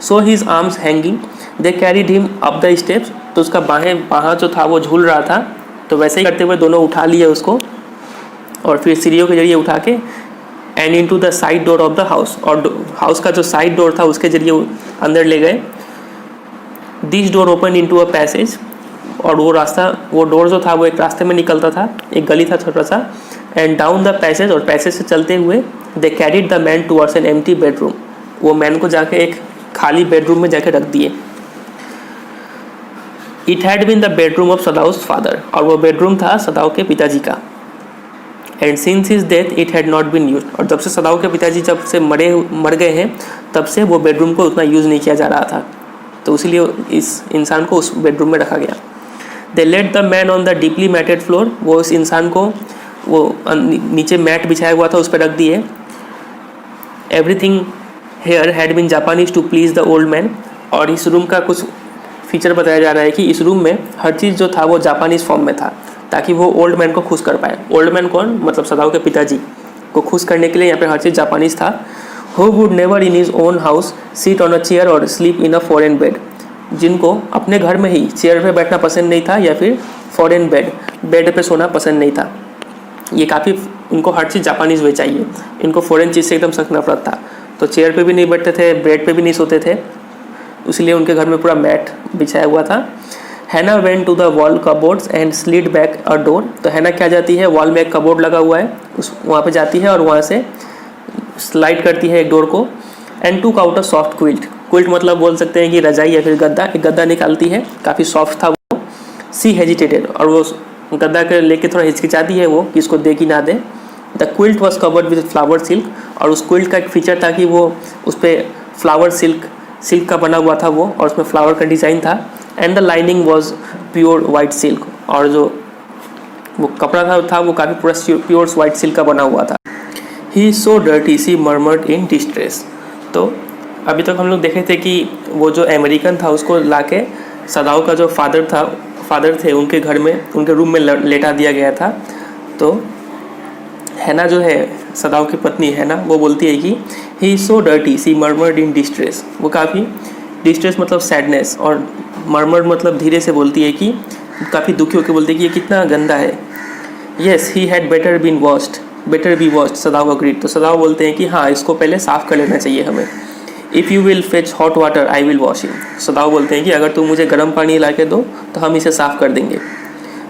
So his arms hanging they carried him up the steps, तो उसका बाहाँ जो था वो झूल रहा था, तो वैसे ही करते हुए दोनों उठा लिए उसको और फिर सीढ़ियों के जरिए उठा के and into the side door of the house, और हाउस का जो साइड डोर था उसके जरिए अंदर ले गए। This door open into a passage, और वो डोर जो था वो एक रास्ते में निकलता था, एक गली था छोटा सा। एंड डाउन द पैसेज, और पैसेज से चलते हुए they carried the man towards an empty bedroom, वो मैन को जाके एक खाली बेडरूम में जाके रख दिए। It had been the bedroom of Sadao's father, और वो बेडरूम था सदाव के पिताजी का। And since his death it had not been used, और जब से सदाव के पिताजी जब से मर गए हैं तब से वो बेडरूम को उतना यूज़ नहीं किया जा रहा था, तो इसीलिए इस इंसान को उस बेडरूम में रखा गया। They laid the man on the deeply matted floor, वो इस इंसान को वो नीचे मैट बिछाया हुआ था उस पर रख दिए। Everything here had been Japanese to please the old man, और इस रूम का कुछ फीचर बताया जा रहा है कि इस रूम में हर चीज़ जो था वो जापानीज फॉर्म में था, ताकि वो ओल्ड मैन को खुश कर पाए। ओल्ड मैन कौन, मतलब सदाव के पिताजी को खुश करने के लिए यहाँ पे हर चीज़ जापानीज था। Who would never in his own house sit on a chair or sleep in a foreign bed, जिनको अपने घर में ही चेयर पे बैठना पसंद नहीं था या फिर फॉरेन बेड पे सोना पसंद नहीं था। ये काफ़ी, उनको हर चीज़ जापानीज वे चाहिए, इनको फॉरेन चीज़ से एकदम सख्त नफरत था, तो चेयर पे भी नहीं बैठते थे, बेड पे भी नहीं सोते थे, इसलिए उनके घर में पूरा मैट बिछाया हुआ था। Hana went to the wall cupboards and slid back a door. तो हैना क्या जाती है, वॉल में एक कबोर्ड लगा हुआ है उस वहाँ पे जाती है और वहाँ से स्लाइड करती है एक डोर को। And took out a soft quilt, quilt मतलब बोल सकते हैं कि रजाई या फिर गद्दा, एक गद्दा निकालती है, काफ़ी सॉफ्ट था वो। सी हेजिटेटेड, और वो गद्दा के लेके थोड़ा हिचकिचाती है वो कि इसको दे कि ना दे। The quilt was covered with flower silk, और उस क्विल्ट का एक फीचर था कि वो उस पर फ्लावर सिल्क का बना हुआ था वो, और उसमें फ्लावर का डिज़ाइन था। And the lining was pure white silk, और जो वो कपड़ा था वो काफ़ी पूरा प्योर वाइट सिल्क का बना हुआ था। He so dirty she murmured in distress. तो अभी तक हम लोग देखे थे कि वो जो अमेरिकन था उसको लाके सदाओ का जो फादर थे उनके घर में, उनके रूम में लेटा दिया गया था। तो हैना जो है सदाओ की पत्नी है ना, वो बोलती है कि he so dirty she murmured in distress. वो काफ़ी डिस्ट्रेस मतलब सैडनेस, और मर्मर्ड मतलब धीरे से बोलती है कि काफ़ी दुखी होकर बोलती है कि ये कितना गंदा है। Yes he had better be washed, Sadao agreed. तो सदाओ बोलते हैं कि हाँ, इसको पहले साफ़ कर लेना चाहिए हमें। If you will fetch hot water I will wash him. Sadao बोलते हैं कि अगर तुम मुझे गर्म पानी ला के दो तो हम इसे साफ़ कर देंगे।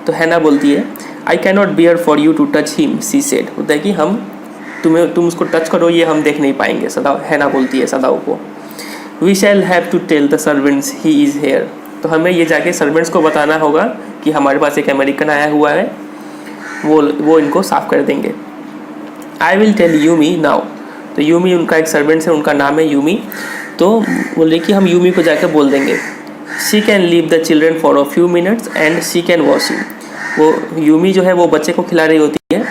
तो हैना बोलती है I can not bear for you to touch him, she said. बोलता है कि तुम उसको टच करो ये हम देख नहीं पाएंगे। हैना बोलती है सदाओ को। We shall have to tell the servants he is here. तो हमें ये जाके सर्वेंट्स को बताना होगा कि हमारे पास एक अमेरिकन आया हुआ है, वो इनको साफ़ कर देंगे। I will tell Yumi now. तो यूमी उनका एक सर्वेंट्स है, उनका नाम है यूमी। तो बोले कि हम यूमी को जाकर बोल देंगे। She can leave the children for a few minutes and she can wash him. वो यूमी जो है वो बच्चे को खिला रही होती है,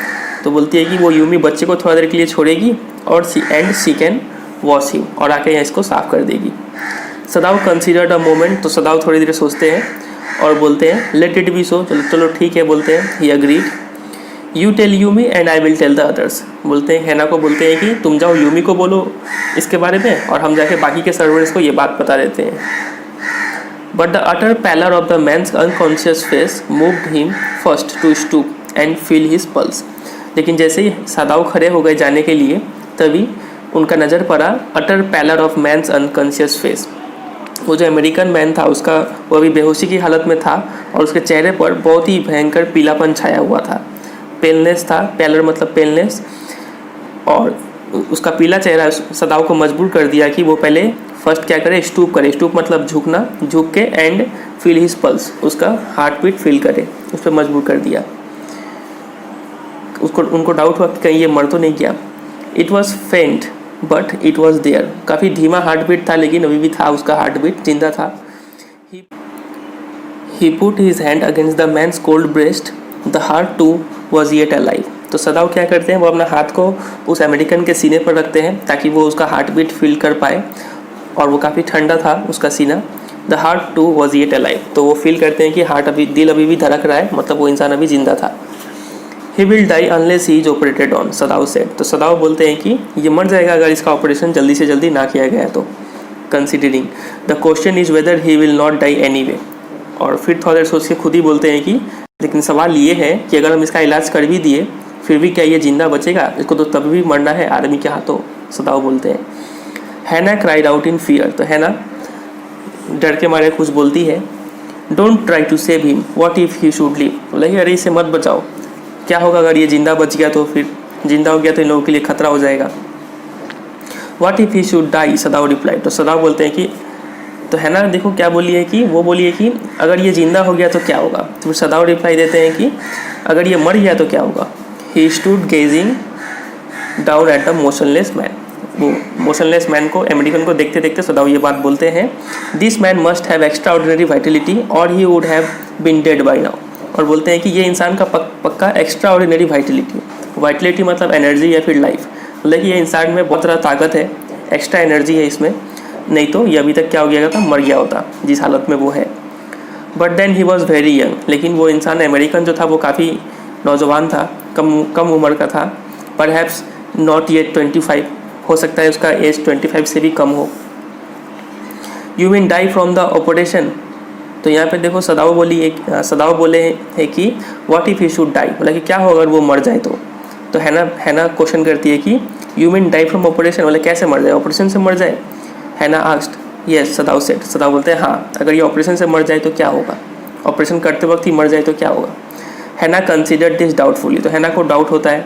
तो बोलती है कि वो यूमी बच्चे को थोड़ा देर के लिए छोड़ेगी और शी कैन वॉश हिम, और आके यहाँ इसको साफ़ कर देगी। सदाओ कंसिडर्ड अ मोमेंट। तो सदाओ थोड़ी देर सोचते हैं और बोलते हैं लेट इट बी सो। चलो ठीक है बोलते हैं। He agreed. You tell Yumi and I will tell the others. बोलते हैं हैना को बोलते हैं कि तुम जाओ यूमी को बोलो इसके बारे में, और हम जाके बाकी के सर्वेंट्स को ये बात बता देते हैं। But the utter pallor of the man's unconscious face moved him first to stoop and feel his pulse. लेकिन जैसे ही सदाओ खड़े हो गए जाने के लिए, तभी उनका नज़र पड़ा utter pallor of man's unconscious face. वो जो अमेरिकन मैन था उसका, वो अभी बेहोशी की हालत में था, और उसके चेहरे पर बहुत ही भयंकर पीलापन छाया हुआ था। पेलनेस था, पैलर मतलब पेलनेस, और उसका पीला चेहरा सदाओ को मजबूर कर दिया कि वो पहले फर्स्ट क्या करे, स्टूप करे। स्टूप मतलब झुकना, झुक के एंड फील हिज पल्स, उसका हार्ट बीट फील करे, उस पर मजबूर कर दिया। उनको डाउट हुआ कि कहीं ये मर तो नहीं गया। इट वॉज फेंट बट इट वॉज देयर। काफ़ी धीमा हार्ट बीट था लेकिन अभी भी था, उसका हार्ट बीट जिंदा था। He put his hand against the man's cold breast, the heart too was yet alive. तो सदाओ क्या करते हैं, वो अपना हाथ को उस अमेरिकन के सीने पर रखते हैं ताकि वो उसका हार्ट बीट फील कर पाए, और वो काफ़ी ठंडा था उसका सीना। The heart too was yet alive, तो वो फील करते हैं कि दिल अभी भी धड़क रहा है, मतलब वो इंसान अभी जिंदा था। He will die unless he is operated on, Sadao said. तो सदाओ बोलते हैं कि ये मर जाएगा अगर इसका ऑपरेशन जल्दी से जल्दी ना किया गया तो। Considering the question is whether he will not die anyway. और फिर थोड़ा देर सोच के खुद ही बोलते हैं कि लेकिन सवाल ये है कि अगर हम इसका इलाज कर भी दिए फिर भी क्या ये जिंदा बचेगा, इसको तो तब भी मरना है आदमी के हाथों, सदाओ बोलते हैं। हैना क्राइड आउट इन फियर। तो हैना डर के मारे कुछ बोलती है। Don't try to save him, what if he should live. बोला अरे इसे मत बचाओ, क्या होगा अगर ये जिंदा बच गया तो, फिर जिंदा हो गया तो इन लोगों के लिए खतरा हो जाएगा। What if he should die, Sadao replied. तो सदाओ बोलते हैं कि, तो हैना देखो क्या बोली है कि, वो बोली है कि अगर ये जिंदा हो गया तो क्या होगा। तो फिर सदाओ रिप्लाई देते हैं कि अगर ये मर गया तो क्या होगा। He stood gazing down at the motionless man. वो मोशनलेस मैन को, अमेरिकन को देखते देखते सदाओ ये बात बोलते हैं। This man must have extraordinary vitality और he would have been dead by now. और बोलते हैं कि ये इंसान का पक्का एक्स्ट्रा ऑर्डिनरी वाइटिलिटी मतलब एनर्जी या फिर लाइफ, मतलब कि ये इंसान में बहुत ज़्यादा ताकत है, एक्स्ट्रा एनर्जी है इसमें, नहीं तो ये अभी तक क्या हो गया था, मर गया होता जिस हालत में वो है। But then he was very young. लेकिन वो इंसान अमेरिकन जो था वो काफ़ी नौजवान था, कम उम्र का था। परहैप्स नॉट येट 25, हो सकता है उसका एज 25 से भी कम हो। You mean die from the operation. तो यहाँ पे देखो सदाओ बोले हैं कि what if he should die, मतलब कि क्या हो अगर वो मर जाए तो हैना क्वेश्चन करती है कि you mean die from operation, मतलब कैसे मर जाए, ऑपरेशन से मर जाए। Hana asked. Yes, Sadao said. Sadao बोलते हैं हाँ, अगर ये ऑपरेशन से मर जाए तो क्या होगा। ऑपरेशन करते वक्त ही मर जाए तो क्या होगा। हैना कंसिडर्ड दिस डाउटफुली, तो हैना को डाउट होता है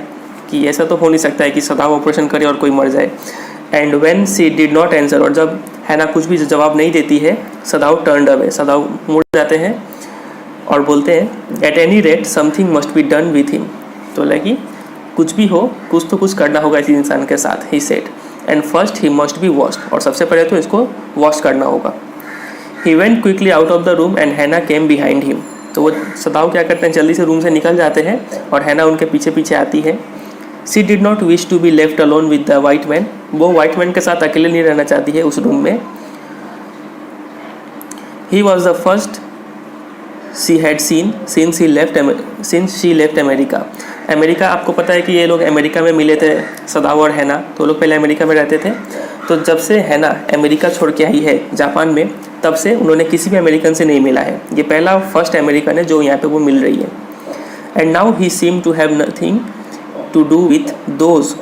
कि ऐसा तो हो नहीं सकता है कि सदाव ऑपरेशन करे और कोई मर जाए। And when she did not answer, और जब हैना कुछ भी जवाब नहीं देती है, सदाव टर्न्ड अवे, सदाव मुड़ जाते हैं और बोलते हैं at any rate something must be done with him, तो लगी कुछ भी हो कुछ तो कुछ करना होगा इस इंसान के साथ, he said. And first he must be washed, और सबसे पहले तो इसको वॉश करना होगा। He went quickly out of the room and हैना केम बिहाइंड हिम, तो वो सदाव क्या करते हैं, जल्दी से रूम से निकल जाते हैं और हैना उनके पीछे पीछे आती है। She did not wish to be left alone with the white man, वो वाइट मैन के साथ अकेले नहीं रहना चाहती है उस रूम में। He was the first she had seen since she left America. America, आपको पता है कि ये लोग अमेरिका में मिले थे सदाव और हैना, तो लोग पहले अमेरिका में रहते थे। तो जब से हैना अमेरिका छोड़ के आई है जापान में, तब से उन्होंने किसी भी अमेरिकन से नहीं मिला है, ये पहला फर्स्ट अमेरिकन है जो यहाँ पे वो मिल रही है। And now he seem to have nothing to do with those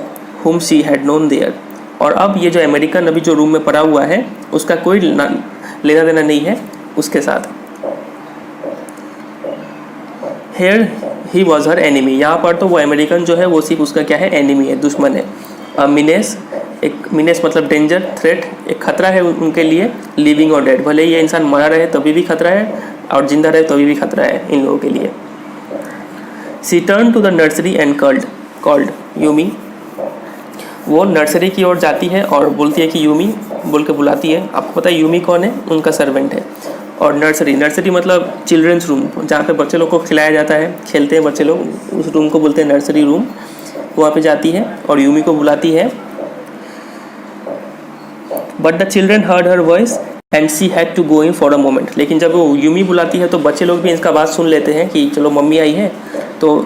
whom she had known there, और अब ये जो अमेरिकन अभी जो रूम में पड़ा हुआ है उसका कोई लेना देना नहीं है उसके साथ। Here he was her enemy, यहाँ पर तो वो अमेरिकन जो है वो सिर्फ उसका क्या है, एनिमी है, दुश्मन है। मिनेस, एक मिनेस मतलब डेंजर, थ्रेट, एक खतरा है उनके लिए, लिविंग और डेड, भले ये इंसान मरा रहे तभी भी खतरा है और जिंदा रहे तभी भी खतरा है इन लोगों के लिए। She turn to the nursery and called Yumi, वो नर्सरी की ओर जाती है और बोलती है कि यूमी बोल के बुलाती है। आपको पता है यूमी कौन है, उनका सर्वेंट है। और नर्सरी मतलब चिल्ड्रंस रूम, जहाँ पे बच्चे लोग को खिलाया जाता है, खेलते हैं बच्चे लोग, उस रूम को बोलते हैं नर्सरी रूम। वहाँ पे जाती है और यूमी को बुलाती है। But the children heard her voice and she had to go in for a moment, लेकिन जब वो यूमी बुलाती है तो बच्चे लोग भी इसका बात सुन लेते हैं कि चलो मम्मी आई है, तो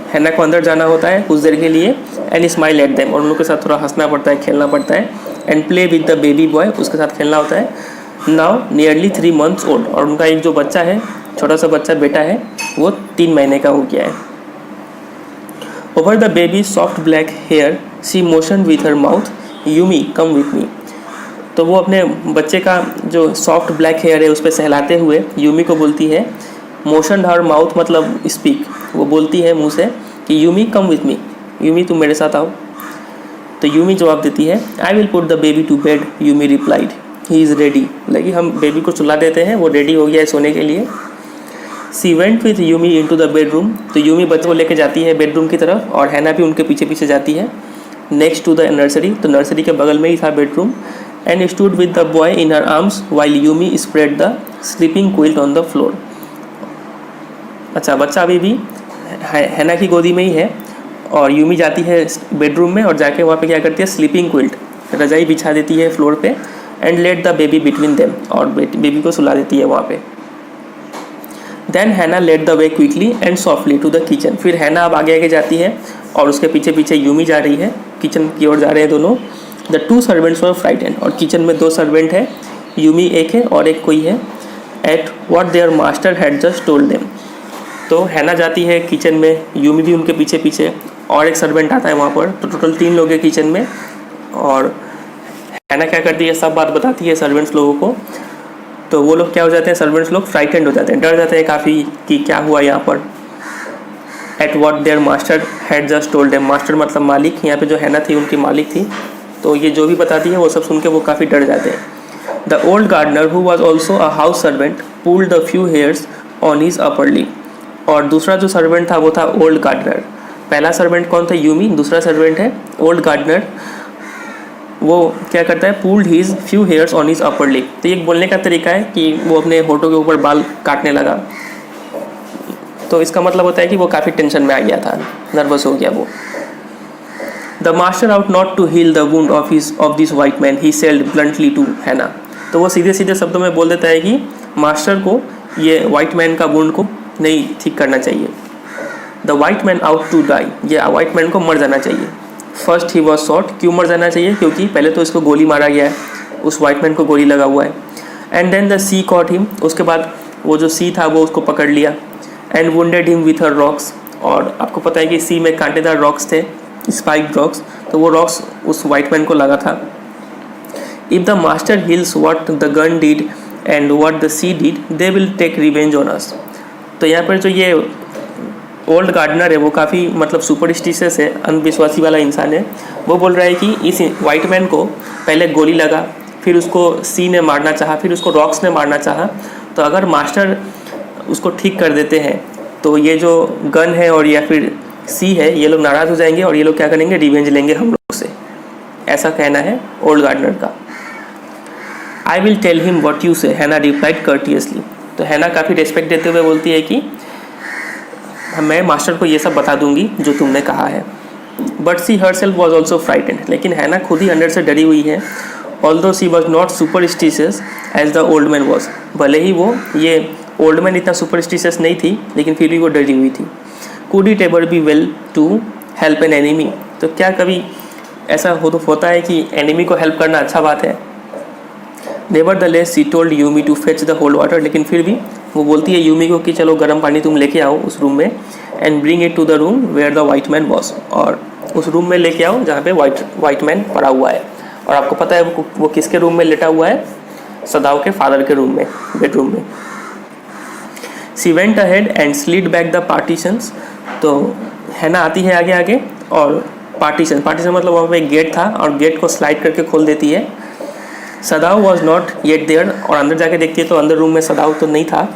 हैना को अंदर जाना होता है कुछ देर के लिए। एंड स्माइल एट देम, और उन लोग के साथ थोड़ा हंसना पड़ता है, खेलना पड़ता है। And play with the baby boy, उसके साथ खेलना होता है। नाउ नियरली 3 months ओल्ड, और उनका एक जो बच्चा है, छोटा सा बच्चा बेटा है, वो 3 महीने का हो गया है। Over the baby soft black hair she motion with her mouth Yumi come with me, तो वो अपने बच्चे का जो सॉफ्ट ब्लैक हेयर है उस पर सहलाते हुए यूमी को बोलती है, मोशन हर माउथ मतलब स्पीक, वो बोलती है मुँह से कि Yumi come with me, Yumi तुम मेरे साथ आओ। तो यूमी जवाब देती है I will put the baby to bed, Yumi replied he is ready, लगी हम बेबी को सुला देते हैं, वो रेडी हो गया है सोने के लिए। She went with Yumi into the bedroom, तो यूमी बच्चे को लेके जाती है बेडरूम की तरफ और हैना भी उनके पीछे पीछे जाती है। नेक्स्ट टू द नर्सरी, तो नर्सरी के बगल में ही था bedroom. And stood with the boy in her arms while Yumi spread the sleeping quilt on the floor. अच्छा, बच्चा अभी भी हैना की गोदी में ही है और यूमी जाती है बेडरूम में और जाके वहाँ पे क्या करती है, स्लीपिंग क्विल्ट, रजाई बिछा देती है फ्लोर पे। And let the baby between them, और बेबी को सुला देती है वहाँ पे। Then Hana led the way quickly and softly to the kitchen, फिर हैना अब आगे आगे जाती है और उसके पीछे पीछे यूमी जा रही है, किचन की ओर जा रहे हैं दोनों। द 2 सर्वेंट्स वर फ्राइटेंड, और किचन में 2 सर्वेंट है, यूमी एक है और एक कोई है। At what their master had just told them, तो हैना जाती है किचन में, यूमी भी उनके पीछे पीछे, और एक सर्वेंट आता है वहाँ पर, तो टोटल 3 लोग हैं किचन में। और हैना क्या करती है, सब बात बताती है सर्वेंट्स लोगों को। तो वो लोग क्या हो जाते हैं, सर्वेंट्स लोग फ्राइटेंड हो जाते हैं, डर जाते हैं काफ़ी कि क्या हुआ यहाँ पर। At what their master had just told them, master मतलब मालिक, यहाँ पे जो हैना थी उनकी मालिक थी, तो ये जो भी बताती है वो सब सुन के वो काफ़ी डर जाते हैं। The old gardener who was also a house servant pulled the few hairs on his upper lip, और दूसरा जो सर्वेंट था वो था ओल्ड गार्डनर। पहला सर्वेंट कौन था, यूमी, दूसरा सर्वेंट है ओल्ड गार्डनर। वो क्या करता है, pulled his few hairs on his upper lip, तो ये बोलने का तरीका है कि वो अपने होठों के ऊपर बाल काटने लगा, तो इसका मतलब होता है कि वो काफ़ी टेंशन में आ गया था, नर्वस हो गया वो। The master ought not to heal the wound of this white man he said bluntly to Hana, तो वो सीधे सीधे शब्दों में बोल देता है कि मास्टर को ये वाइट मैन का वुंड को नहीं ठीक करना चाहिए। The white man ought to die, ये वाइट मैन को मर जाना चाहिए। फर्स्ट ही वॉज शॉट, क्यों मर जाना चाहिए, क्योंकि पहले तो इसको गोली मारा गया है, उस वाइट मैन को गोली लगा हुआ है। And then the sea caught him, उसके बाद वो जो सी था वो उसको पकड़ लिया। And wounded him with her rocks, और आपको पता है कि सी में कांटेदार रॉक्स थे, स्पाइक्ड रॉक्स, तो वो रॉक्स उस वाइट मैन को लगा था। If the master heals what the gun did and what the sea did they will take revenge on us, तो यहाँ पर जो ये ओल्ड गार्डनर है वो काफ़ी मतलब सुपरस्टिशियस है, अंधविश्वासी वाला इंसान है। वो बोल रहा है कि इस वाइट मैन को पहले गोली लगा, फिर उसको सी ने मारना चाहा, फिर उसको रॉक्स ने मारना चाहा, तो अगर मास्टर उसको ठीक कर देते हैं तो ये जो गन है और या फिर सी है, ये लोग नाराज़ हो जाएंगे और ये लोग क्या करेंगे, रिवेंज लेंगे हम लोग से। ऐसा कहना है ओल्ड गार्डनर का। I will tell him what you say, Hana replied कर्टियसली। तो हैना काफ़ी रिस्पेक्ट देते हुए बोलती है कि मैं मास्टर को ये सब बता दूंगी जो तुमने कहा है। But she herself was also frightened, लेकिन हैना खुद ही अंदर से डरी हुई है। Although she was not superstitious as the old man was, भले ही वो ये ओल्ड मैन इतना सुपरस्टिशियस नहीं थी, लेकिन फिर भी वो डरी हुई थी। Could it ever be well to help an enemy, तो क्या कभी ऐसा होता है कि एनिमी को हेल्प करना अच्छा बात है। Nevertheless she told Yumi to fetch the hot water, लेकिन फिर भी वो बोलती है यूमी को कि चलो गर्म पानी तुम लेके आओ उस रूम में, and bring it to the room where the white man was, और उस रूम में लेके आओ जहाँ पे वाइट मैन पड़ा हुआ है। और आपको पता है वो किसके रूम में लेटा हुआ है, सदाव के फादर के रूम में, बेडरूम में। She went ahead and slid back the partitions, तो हैना आती है आगे आगे और पार्टीशन मतलब वहाँ पे एक गेट था और गेट को स्लाइड करके खोल देती है। Sadao was not yet there, और अंदर जाके देखती है तो अंदर रूम में सदाव तो नहीं था।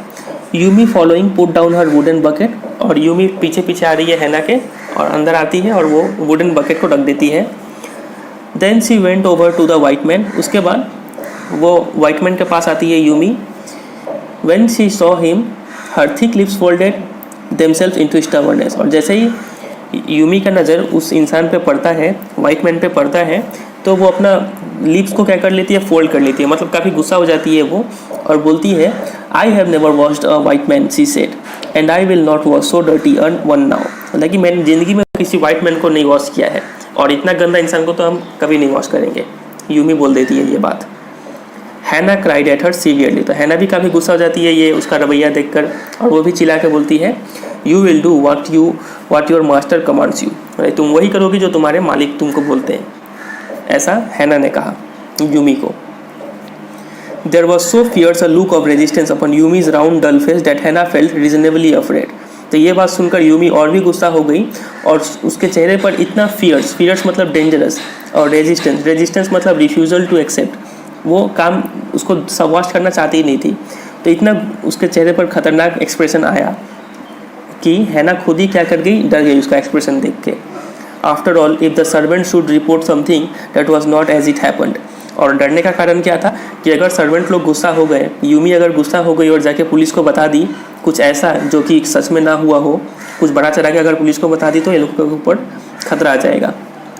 यूमी फॉलोइंग पुट डाउन हर वुडन बकेट, और यूमी पीछे पीछे आ रही है हैना के और अंदर आती है और वो वुडन बकेट को रख देती है। Then she went over to the white man, उसके बाद वो वाइट मैन के पास आती है Yumi. When she saw him her thick lips folded themselves into stubbornness, और जैसे ही यूमी का नज़र उस इंसान पे पड़ता है, वाइट मैन पे पड़ता है, तो वो अपना लिप्स को क्या कर लेती है, फोल्ड कर लेती है, मतलब काफ़ी गुस्सा हो जाती है वो और बोलती है I have never washed a white man she said, and I will not wash so dirty one now, मतलब कि मैंने ज़िंदगी में किसी वाइट मैन को नहीं वॉश किया है और इतना गंदा इंसान को तो हम कभी नहीं वॉश करेंगे। यूमी बोल देती है ये बात। हैना क्राइड एट हर सीवियरली, तो हैना भी काफ़ी गुस्सा हो जाती है ये उसका रवैया देखकर, और वो भी चिल्ला के बोलती है you will do watt your master commands you, तुम वही करोगी जो तुम्हारे मालिक तुमको बोलते हैं, ऐसा हैना ने कहा यूमी को। There was so fierce a look of resistance upon Yumi's round dull face that Hana felt reasonably afraid, तो ये बात सुनकर यूमी और भी गुस्सा हो गई और उसके चेहरे पर इतना फियर्स मतलब डेंजरस, और रेजिस्टेंस मतलब रिफ्यूज़ल टू एक्सेप्ट, वो काम उसको सवाश करना चाहती ही नहीं थी, तो इतना उसके चेहरे पर खतरनाक एक्सप्रेशन आया कि हैना खुद ही क्या कर गई, डर गई उसका एक्सप्रेशन देख के। After all if the servant should report something that was not as it happened, और डरने का कारण क्या था कि अगर सर्वेंट लोग गुस्सा हो गए, यूमी अगर गुस्सा हो गई और जाके पुलिस को बता दी कुछ ऐसा जो कि सच में ना हुआ हो, कुछ बड़ा चढ़ा के अगर पुलिस को बता दी तो ये लोग के ऊपर खतरा आ जाएगा,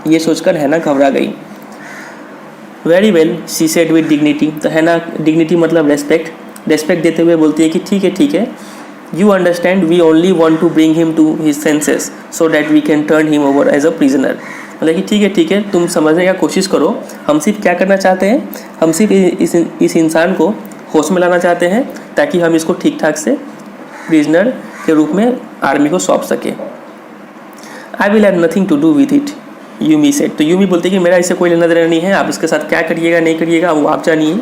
ये सोचकर हैना घबरा गई। Very well she said with dignity, तो हैना डिग्निटी मतलब रेस्पेक्ट देते हुए बोलती है कि ठीक है you understand we only want to bring him to his senses so that we can turn him over as a prisoner, मतलब कि ठीक है तुम समझने का कोशिश करो, हम सिर्फ क्या करना चाहते हैं, हम सिर्फ इस इंसान को होश में लाना चाहते हैं ताकि हम इसको ठीक ठाक से प्रिजनर के रूप में आर्मी को सौंप सके। I will have nothing to do with it Yumi said, तो यूमी बोलती है कि मेरा इससे कोई लेना देना नहीं है, आप इसके साथ क्या करिएगा नहीं करिएगा वो आप जानिए।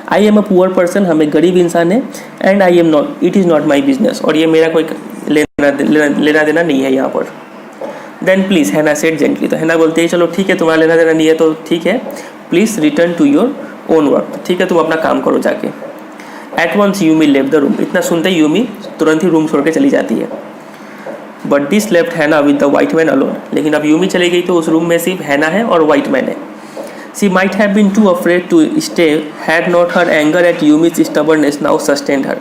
I am a poor person, हम एक गरीब इंसान है, and I am not, it is not my business, और ये मेरा कोई लेना देना नहीं है यहाँ पर। देन प्लीज़ हैना सेड जेंटली, तो हैना बोलती है चलो ठीक है तुम्हारा लेना देना नहीं है तो ठीक है, please return to your own work, ठीक है तुम अपना काम करो जाके। At once Yumi left the room, इतना सुनते ही यूमी तुरंत ही रूम छोड़ के चली जाती है। बट दिस लेफ्ट हैना with the white man alone, लेकिन अब यूमी चली गई तो उस रूम में सिर्फ हैना है और वाइट मैन है। She might have been too afraid to stay had not her anger at Yumi's stubbornness now sustained her,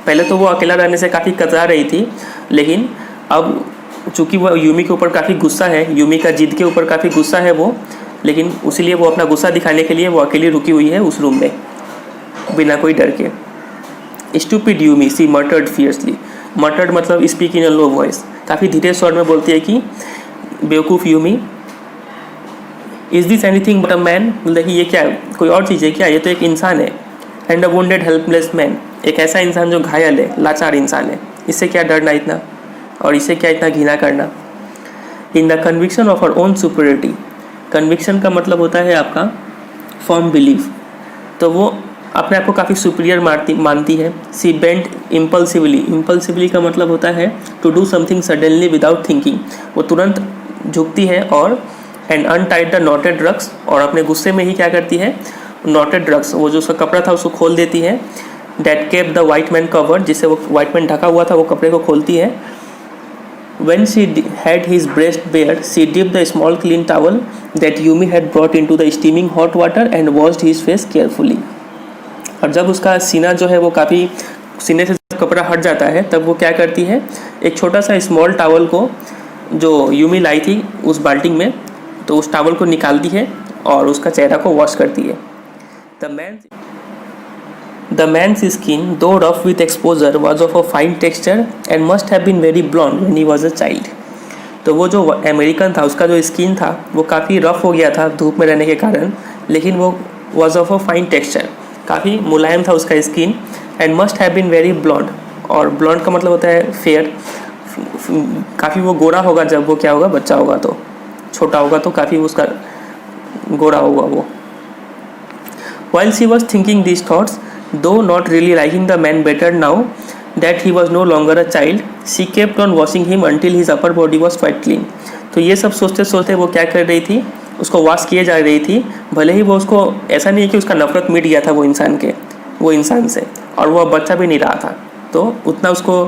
पहले तो वो अकेला रहने से काफ़ी कतरा रही थी, लेकिन अब चूँकि वो यूमी के ऊपर काफ़ी गुस्सा है, यूमी का जिद के ऊपर काफ़ी गुस्सा है वो, लेकिन उसीलिए वो अपना गुस्सा दिखाने के लिए वो अकेली रुकी हुई है उस रूम में बिना कोई डर के। स्टूपिड यूमी सी मटर्ड फियर्सली, मटर्ड मतलब speak in a low voice, काफ़ी धीरे स्वर में बोलती है कि बेवकूफ़ Yumi, is this anything but a man, मतलब कि ये क्या कोई और चीज़ है क्या, ये तो एक इंसान है। And a wounded helpless man, एक ऐसा इंसान जो घायल है, लाचार इंसान है, इससे क्या डरना इतना और इससे क्या इतना घृणा करना। In the conviction of our own superiority, conviction का मतलब होता है आपका फर्म बिलीफ, तो वो अपने आप को काफ़ी सुपीरियर मानती है। सी बेंट इम्पल्सिवली का मतलब होता है to do something suddenly without thinking, वो तुरंत झुकती है। और and untied the knotted drugs, और अपने गुस्से में ही क्या करती है, नॉटेड ड्रग्स, वो जो उसका कपड़ा था उसको खोल देती है। That kept the white man covered, जिससे वो वाइट मैन ढका हुआ था वो कपड़े को खोलती है। When she had his breast bare, she dipped the small clean towel that Yumi had brought into the steaming hot water and washed his face carefully. और जब उसका सीना जो है वो काफ़ी, सीने से कपड़ा हट जाता है, तब वो क्या करती है, एक छोटा सा स्मॉल टावल को जो यूमी लाई थी उस बाल्टी में, तो उस टावल को निकालती है और उसका चेहरा को वॉश करती है। The man's skin, though rough with exposure, was of a fine texture and must have been very blonde when he was a child. तो वो जो अमेरिकन था उसका जो स्किन था वो काफ़ी रफ़ हो गया था धूप में रहने के कारण, लेकिन वो was of a fine texture, काफ़ी मुलायम था उसका skin. and must have been very blonde, और blonde का मतलब होता है फेयर, काफ़ी वो गोरा होगा जब वो क्या होगा, बच्चा होगा, तो छोटा होगा तो काफ़ी उसका गोरा होगा वो। While she was thinking these thoughts, though not really liking the man better now that he was no longer a child, she kept on washing him until his upper body was quite clean. तो ये सब सोचते सोचते वो क्या कर रही थी, उसको वॉश किए जा रही थी। भले ही वो उसको, ऐसा नहीं है कि उसका नफरत मिट गया था वो इंसान से, और वो बच्चा भी नहीं रहा था, तो उतना उसको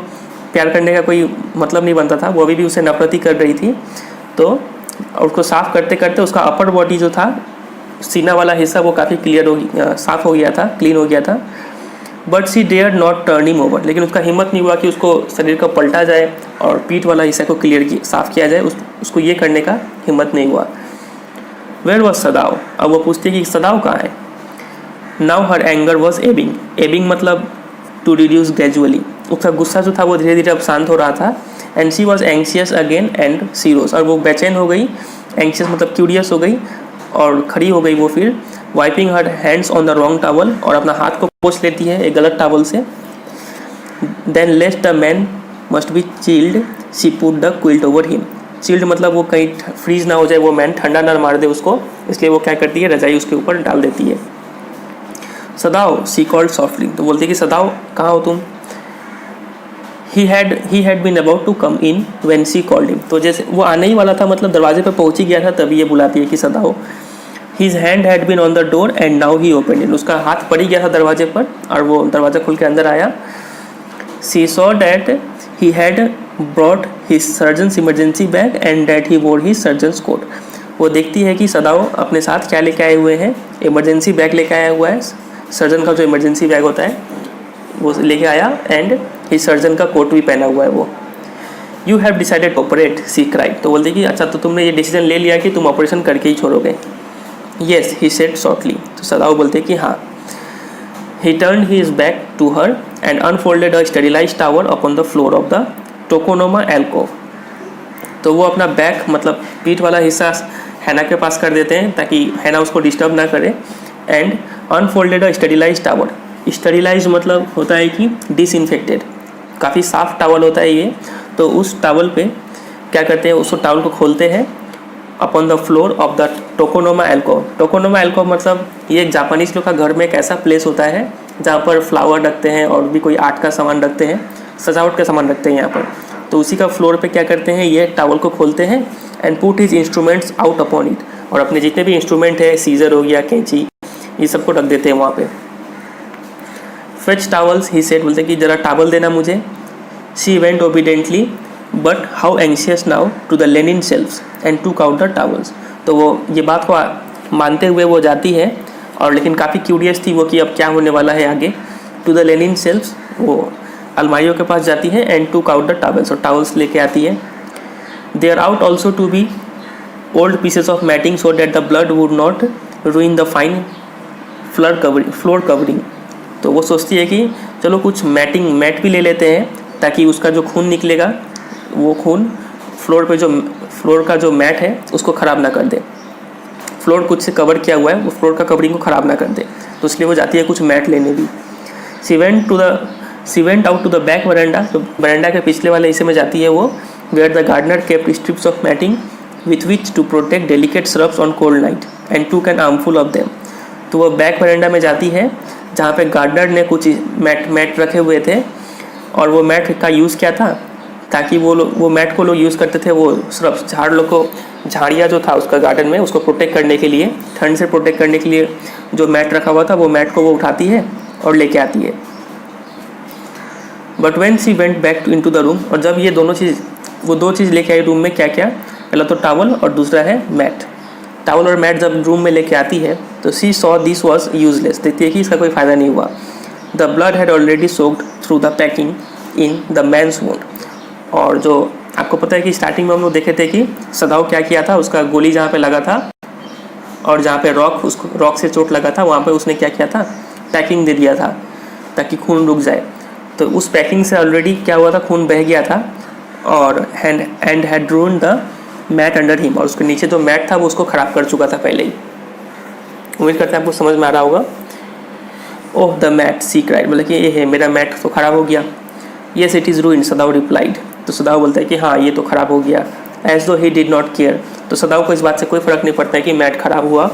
प्यार करने का कोई मतलब नहीं बनता था, वो अभी भी उसे नफरत ही कर रही थी। तो उसको साफ़ करते करते उसका अपर बॉडी जो था, सीना वाला हिस्सा, वो काफ़ी साफ़ हो गया था, क्लीन हो गया था। But she dare not turn him over, लेकिन उसका हिम्मत नहीं हुआ कि उसको शरीर को पलटा जाए और पीठ वाला हिस्सा को साफ़ किया जाए, उसको ये करने का हिम्मत नहीं हुआ। वेयर वॉज सदाव, अब वो पूछती है कि सदाव कहाँ है। Now her anger was Ebbing मतलब टू रिड्यूस ग्रेजुअली, उसका गुस्सा जो था वो धीरे धीरे अब शांत हो रहा था। And she was anxious again and serious, और वो बेचैन हो गई, एंक्शियस मतलब क्यूरियस हो गई और खड़ी हो गई वो फिर। Wiping her hands on the wrong towel, और अपना हाथ को पोंछ लेती है एक गलत टावल से। Then lest the man must be chilled, she put the quilt over him. Chilled मतलब वो कहीं फ्रीज ना हो जाए, वो मैन ठंडा ना मार दे उसको, इसलिए वो क्या करती है, रजाई उसके ऊपर डाल देती है। सदाओ, शी कॉल्ड सॉफ्टली, तो बोलती है कि सदाओ कहाँ हो तुम। he had been about to come in when she called him, तो जैसे वो आने ही वाला था, मतलब दरवाजे पर पहुंच ही गया था, तभी ये बुलाती है कि सदाओ। His hand had been on the door and now he opened it, उसका हाथ पड़ ही गया था दरवाजे पर और वो दरवाज़ा खुल के अंदर आया। She saw that he had brought his surgeon's emergency bag and that he wore his surgeon's coat, वो देखती है कि सदाओ अपने साथ क्या लेके आए हुए हैं, इमरजेंसी बैग लेके आया हुआ है, सर्जन का जो इमरजेंसी बैग होता है वो लेके आया, एंड ही सर्जन का कोट भी पहना हुआ है वो। You have decided to operate, she cried, तो बोलते कि अच्छा तो तुमने ये डिसीजन ले लिया कि तुम ऑपरेशन करके ही छोड़ोगे। येस ही सेड शॉर्टली, तो सदाओ बोलते कि हाँ। He turn his back to her and unfolded a sterilized towel upon the floor of the tokonoma alcove, तो वो अपना बैक मतलब पीठ वाला हिस्सा हैना के पास कर देते हैं ताकि हैना उसको डिस्टर्ब ना करे। And unfolded a sterilized towel, sterilise मतलब होता है कि डिसइंफेक्टेड, काफ़ी साफ टावल होता है ये, तो उस टावल पे क्या करते हैं, उस टावल को खोलते हैं upon the floor of the tokonoma alcove. Tokonoma alcove मतलब ये जापानीज लोग का घर में एक ऐसा प्लेस होता है जहाँ पर फ्लावर रखते हैं और भी कोई आर्ट का सामान रखते हैं, सजावट का सामान रखते हैं यहाँ पर, तो उसी का फ्लोर पे क्या करते हैं, ये टावल को खोलते हैं and put his instruments out upon it, और अपने जितने भी इंस्ट्रूमेंट है, सीजर हो गया, कैंची, ये सबको रख देते हैं वहाँ पे। फेच टावल्स, ही सेड, बोलते कि ज़रा टावल देना मुझे। She went obediently but how anxious now to the linen shelfs and took out the towels, तो वो ये बात को मानते हुए वो जाती है, और लेकिन काफ़ी क्यूरियस थी वो कि अब क्या होने वाला है आगे। टू द लेनिन शेल्फ्स, वो अलमारियों के पास जाती है, and took out the towels, और टावल्स लेके आती है। They are out also to be old pieces of matting so that the blood would not ruin the fine floor covering, तो वो सोचती है कि चलो कुछ मैट भी ले लेते हैं ताकि उसका जो खून निकलेगा वो खून फ्लोर का जो मैट है उसको ख़राब ना कर दे, फ्लोर कुछ से कवर किया हुआ है वो फ्लोर का कवरिंग को ख़राब ना कर दे, तो इसलिए वो जाती है कुछ मैट लेने भी। She went out to the back veranda, तो वरांडा के पिछले वाले हिस्से में जाती है वो, where the gardener kept strips of matting with which to protect delicate shrubs on cold night and took an armful of them, तो वो बैक वरांडा में जाती है जहाँ पे गार्डनर ने कुछ मैट रखे हुए थे, और वो मैट का यूज़ क्या था, ताकि वो मैट को लोग यूज़ करते थे, वो सिर्फ झाड़ियाँ जो था उसका गार्डन में, उसको प्रोटेक्ट करने के लिए, ठंड से प्रोटेक्ट करने के लिए जो मैट रखा हुआ था, वो मैट को वो उठाती है और लेके आती है। But when she went back into the room, और जब ये वो दो चीज़ लेके आई रूम में, क्या क्या, पहला तो टावल और दूसरा है मैट। टावल और मैट जब रूम में लेके आती है तो she saw this was useless, देखती है कि इसका कोई फ़ायदा नहीं हुआ। The blood had already soaked through the packing in the man's wound. और जो आपको पता है कि स्टार्टिंग में हम लोग देखे थे कि सदाव क्या किया था, उसका गोली जहाँ पे लगा था और जहाँ पे उसको रॉक से चोट लगा था, वहाँ पे उसने क्या किया था, पैकिंग दे दिया था ताकि खून रुक जाए। तो उस पैकिंग से ऑलरेडी क्या हुआ था, खून बह गया था, और and had ruined the mat under him, और उसके नीचे जो मैट था वो उसको ख़राब कर चुका था पहले ही। उम्मीद करते हैं आपको समझ में आ रहा होगा। Oh the mat, she cried, मतलब कि ये है मेरा मैट तो ख़राब हो गया। Yes it is ruined, सदाव replied. तो सदाव बोलता है कि हाँ ये तो ख़राब हो गया। एज दो ही डिड नॉट केयर, तो सदाव को इस बात से कोई फ़र्क नहीं पड़ता है कि मैट ख़राब हुआ।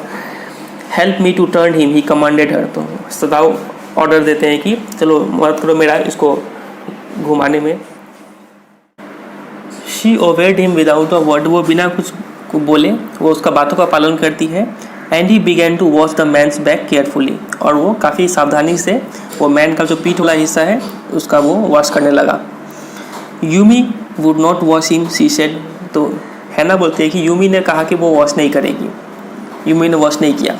Help me to turn him, he commanded her, तो सदाव ऑर्डर देते हैं कि चलो मदद करो मेरा इसको घुमाने में। She obeyed him without a word, वो बिना कुछ बोले वो उसका बातों का पालन करती है। And he began to wash the man's back carefully, और वो काफ़ी सावधानी से वो मैन का जो पीठ वाला हिस्सा है उसका वो वॉश करने लगा। Yumi would not wash him, she said, तो हैना बोलती है कि यूमी ने कहा कि वो वॉश नहीं करेगी, यूमी ने वॉश नहीं किया।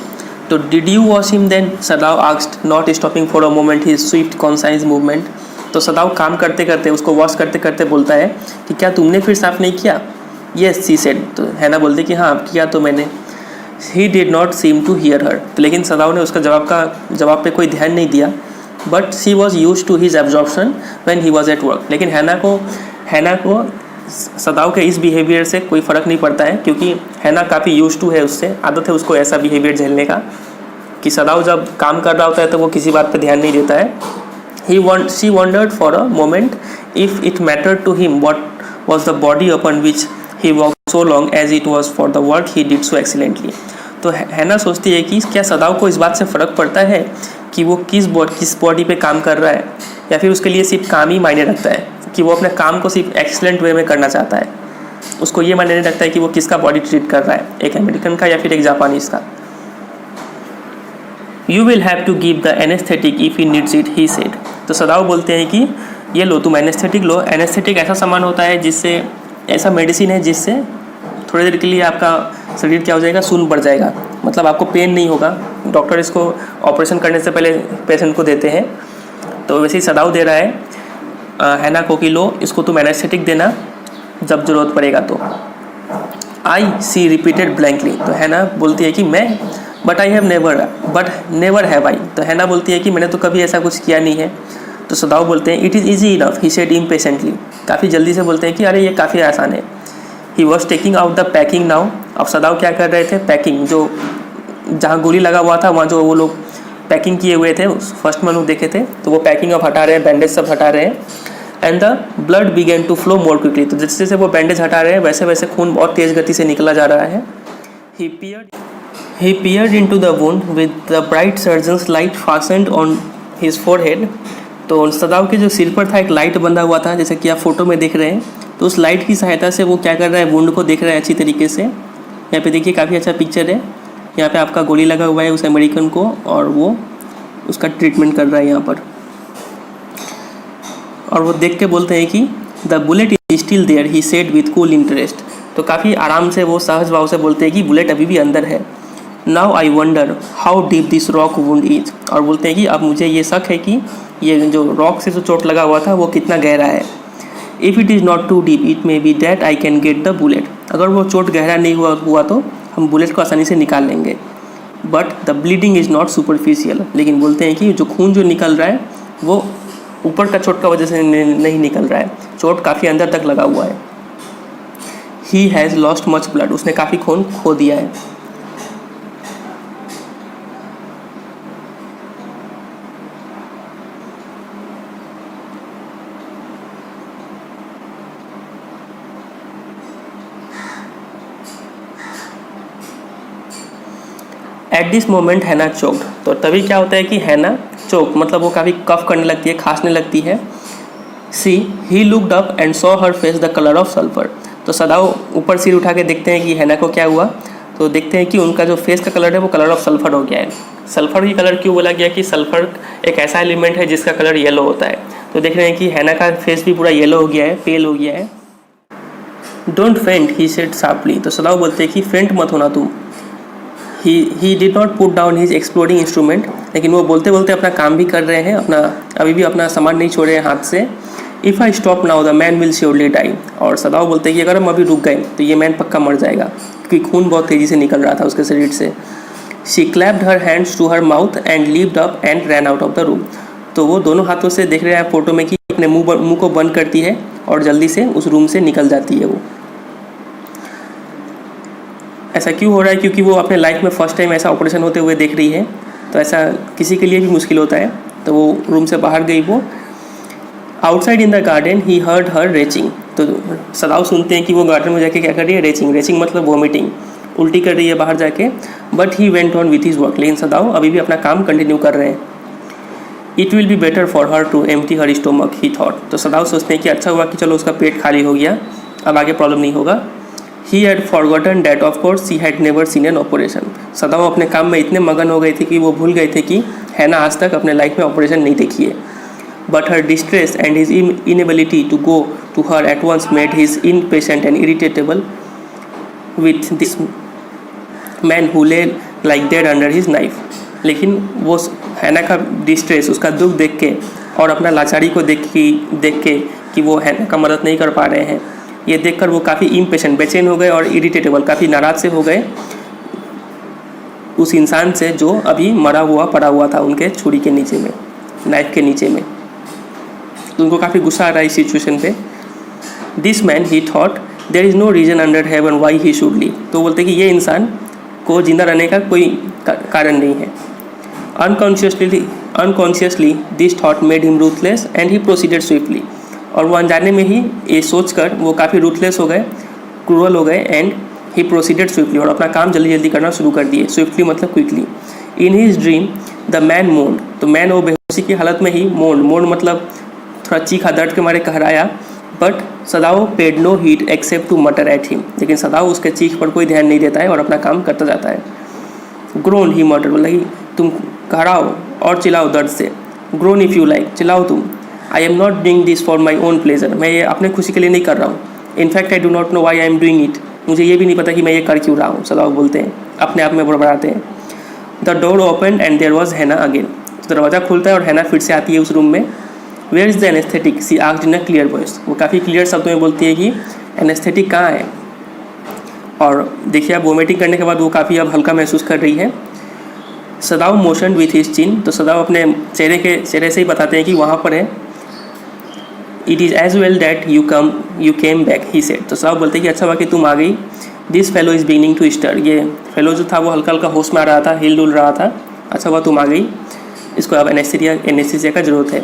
तो did you wash him then, Sadao asked, not stopping for a moment his swift concise movement. तो सदाव काम करते करते, उसको वॉश करते करते बोलता है कि क्या तुमने फिर साफ नहीं किया। येस शी सेड, तो हैना बोलती है कि हाँ किया तो मैंने। He did not seem to hear her, तो लेकिन सदाव ने उसका जवाब पे कोई ध्यान नहीं दिया। But she was used to his absorption when he was at work, लेकिन हैना को सदाव के इस बिहेवियर से कोई फ़र्क नहीं पड़ता है, क्योंकि हैना काफ़ी यूज टू है, उससे आदत है उसको ऐसा बिहेवियर झेलने का, कि सदाव जब काम कर रहा होता है तो वो किसी बात पे ध्यान नहीं देता है। She wondered for a moment if it mattered to him what was the body upon which he worked so long as it was for the work he did so excellently. तो हैना सोचती है कि क्या सदाव को इस बात से फ़र्क पड़ता है कि वो किस बॉडी पे काम कर रहा है, या फिर उसके लिए सिर्फ काम ही मायने रखता है, कि वो अपने काम को सिर्फ एक्सीलेंट वे में करना चाहता है। उसको ये मायने नहीं रखता है कि वो किसका बॉडी ट्रीट कर रहा है, एक अमेरिकन का या फिर एक जापानीज़ का। You will have to give the anesthetic if he needs it, he said. तो सदाव बोलते हैं कि ये लो तुम एनेस्थेटिक लो। एनेस्थेटिक ऐसा सामान होता है जिससे, ऐसा मेडिसिन है जिससे थोड़ी देर के लिए आपका शरीर क्या हो जाएगा, सुन्न पड़ जाएगा, मतलब आपको पेन नहीं होगा। डॉक्टर इसको ऑपरेशन करने से पहले पेशेंट को देते हैं, तो वैसे ही सदाव दे रहा है हैना को कि लो इसको तुम एनेस्थेटिक देना जब ज़रूरत पड़ेगा तो। आई सी रिपीटेड ब्लैंकली, तो हैना बोलती है कि मैं, बट नेवर हैव आई, तो हैना बोलती है कि मैंने तो कभी ऐसा कुछ किया नहीं है। तो सदाव बोलते हैं it is easy enough, he said impatiently, काफ़ी जल्दी से बोलते हैं कि अरे ये काफ़ी आसान है। He was taking out the packing now, अब सदाव क्या कर रहे थे, पैकिंग, जो जहाँ गोली लगा हुआ था वहाँ जो वो लोग पैकिंग किए हुए थे, फर्स्ट में लोग देखे थे, तो वो पैकिंग अब हटा रहे हैं, बैंडेज सब हटा रहे हैं। And the blood began to flow more quickly, तो जैसे जैसे वो बैंडेज हटा रहे हैं वैसे वैसे खून बहुत तेज़ गति से निकला जा रहा है। He peered into the wound with the bright surgeon's light fastened on his forehead. तो सदाव के जो सिर पर था एक लाइट बंधा हुआ था, जैसे कि आप फोटो में देख रहे हैं। तो उस लाइट की सहायता से वो क्या कर रहा है, वुंड को देख रहा है अच्छी तरीके से। यहाँ पे देखिए काफ़ी अच्छा पिक्चर है। यहाँ पे आपका गोली लगा हुआ है उस अमेरिकन को, और वो उसका ट्रीटमेंट कर रहा है यहाँ पर। और वो देख के बोलते हैं कि the bullet is still there, he said with cool interest. तो काफ़ी आराम से वो सहज भाव से बोलते हैं कि बुलेट अभी भी अंदर है। Now I wonder how deep this rock wound is, और बोलते हैं कि अब मुझे ये शक है कि ये जो रॉक से जो चोट लगा हुआ था वो कितना गहरा है। If it is not too deep it may be that I can get the bullet, अगर वो चोट गहरा नहीं हुआ तो हम बुलेट को आसानी से निकाल लेंगे। But the bleeding is not superficial, लेकिन बोलते हैं कि जो खून जो निकल रहा है वो ऊपर का चोट का वजह से नहीं निकल रहा है, चोट काफ़ी अंदर तक लगा हुआ है। He has lost much blood, उसने काफ़ी खून खो दिया है। एट दिस मोमेंट हैना चोक्ड, तो तभी क्या होता है कि हैना चोक मतलब वो काफ़ी कफ करने लगती है, खांसने लगती है। She he looked up and saw her face the colour of sulphur. तो सदाओ ऊपर सिर उठा के देखते हैं कि हैना को क्या हुआ, तो देखते हैं कि उनका जो फेस का कलर है वो कलर ऑफ सल्फर हो गया है। सल्फर की कलर क्यों बोला गया कि सल्फर एक ऐसा एलिमेंट है जिसका कलर येलो होता है। तो देख रहे हैं कि हैना का फेस भी पूरा येलो हो गया है, पेल हो गया है। डोंट फेंट ही सेड शार्पली। तो सदाओ बोलते हैं कि फेंट मत होना तुम। ही did not put down his exploding instrument. लेकिन वो बोलते बोलते अपना काम भी कर रहे हैं, अभी भी अपना सामान नहीं छोड़े हैं हाथ से। If I stop now the man will surely die. और सदाओ बोलते हैं कि अगर हम अभी रुक गए तो ये मैन पक्का मर जाएगा, क्योंकि खून बहुत तेज़ी से निकल रहा था उसके शरीर से। She clapped her hands to her mouth and leaved up and ran out of the room. तो वो दोनों हाथों से देख रहे हैं फोटो में कि अपने मुंह को बंद करती है और जल्दी से उस रूम से निकल जाती है वो। ऐसा क्यों हो रहा है? क्योंकि वो अपने लाइफ में फ़र्स्ट टाइम ऐसा ऑपरेशन होते हुए देख रही है, तो ऐसा किसी के लिए भी मुश्किल होता है। तो वो रूम से बाहर गई वो। Outside in the garden he heard her reaching. तो सदाओ सुनते हैं कि वो गार्डन में जाके क्या कर रही है, रेचिंग। रेचिंग मतलब वॉमिटिंग, उल्टी कर रही है बाहर जाके। But he went on with his work. लेकिन सदाओ अभी भी अपना काम कंटिन्यू कर रहे हैं। It will be better for her to empty her stomach he thought. तो सदाओ सोचते हैं कि अच्छा हुआ कि चलो उसका पेट खाली हो गया, अब आगे प्रॉब्लम नहीं होगा। He had forgotten that of course he had never seen an operation. Sadao अपने काम में इतने मगन हो गए थे कि वो भूल गए थे कि हैना आज तक अपने लाइफ में ऑपरेशन नहीं देखी है। But her distress and his inability to go to her at once made his impatient and irritable with this man who lay like dead under his knife. लेकिन वो हैना का डिस्ट्रेस, उसका दुख देख के और अपना लाचारी को देख के कि वो हैना का मदद नहीं कर पा रहे हैं, ये देखकर वो काफ़ी इम्पेशेंट, बेचैन हो गए और इरिटेटेबल, काफ़ी नाराज़ से हो गए उस इंसान से जो अभी मरा हुआ पड़ा हुआ था उनके छुरी के नीचे में, नाइफ के नीचे में। तो उनको काफ़ी गुस्सा आ रहा है इस सिचुएशन पे। This man he thought there is no reason under heaven why he should leave. तो बोलते कि ये इंसान को जिंदा रहने का कोई कारण नहीं है। Unconsciously this thought made him ruthless and he proceeded swiftly. और वो अनजाने में ही ये सोचकर वो काफ़ी रूथलेस हो गए, क्रूअल हो गए। एंड ही प्रोसीडेड स्विफ्टली, और अपना काम जल्दी जल्दी करना शुरू कर दिए। स्विफ्टली मतलब quickly. In his dream the man moaned. तो मैन वो बेहोशी की हालत में ही मोन्ड मतलब थोड़ा चीखा, दर्द के मारे कहराया। But Sadao paid no heed except to mutter at him. लेकिन सदाओ उसके चीख पर कोई ध्यान नहीं देता है और अपना काम करता जाता है। ग्रोन ही मटर, बोला कि तुम कहराओ और चिल्लाओ दर्द से। ग्रोन इफ़ यू लाइक, चिल्लाओ तुम। I am not doing this for my own pleasure. मैं ये अपने खुशी के लिए नहीं कर रहा हूँ। In fact I do not know why I am doing it. मुझे ये भी नहीं पता कि मैं ये कर क्यों रहा हूँ, सदाओ बोलते हैं, अपने आप में बड़बड़ाते हैं। The door open and there was Hana again. दरवाज़ा खुलता है और हैना फिर से आती है उस रूम में। Where is the anaesthetic she asked in a clear voice. वो काफ़ी क्लियर शब्दों में बोलती है कि एनेस्थेटिक कहाँ है। और देखिए अब वोमिटिंग करने के बाद वो काफ़ी अब हल्का महसूस कर रही है। सदाओ मोशन विथ हिज चिन। तो सदाओ अपने चेहरे से ही बताते हैं कि वहाँ पर है। It is as well that you came back he said. तो सदाओ बोलते हैं कि अच्छा हुआ कि तुम आ गई। This fellow is beginning to stir. ये फेलो जो था वो हल्का हल्का होश में आ रहा था, हिल डुल रहा था। अच्छा हुआ तुम आ गई, इसको अब एनेस्थीसिया का ज़रूरत है।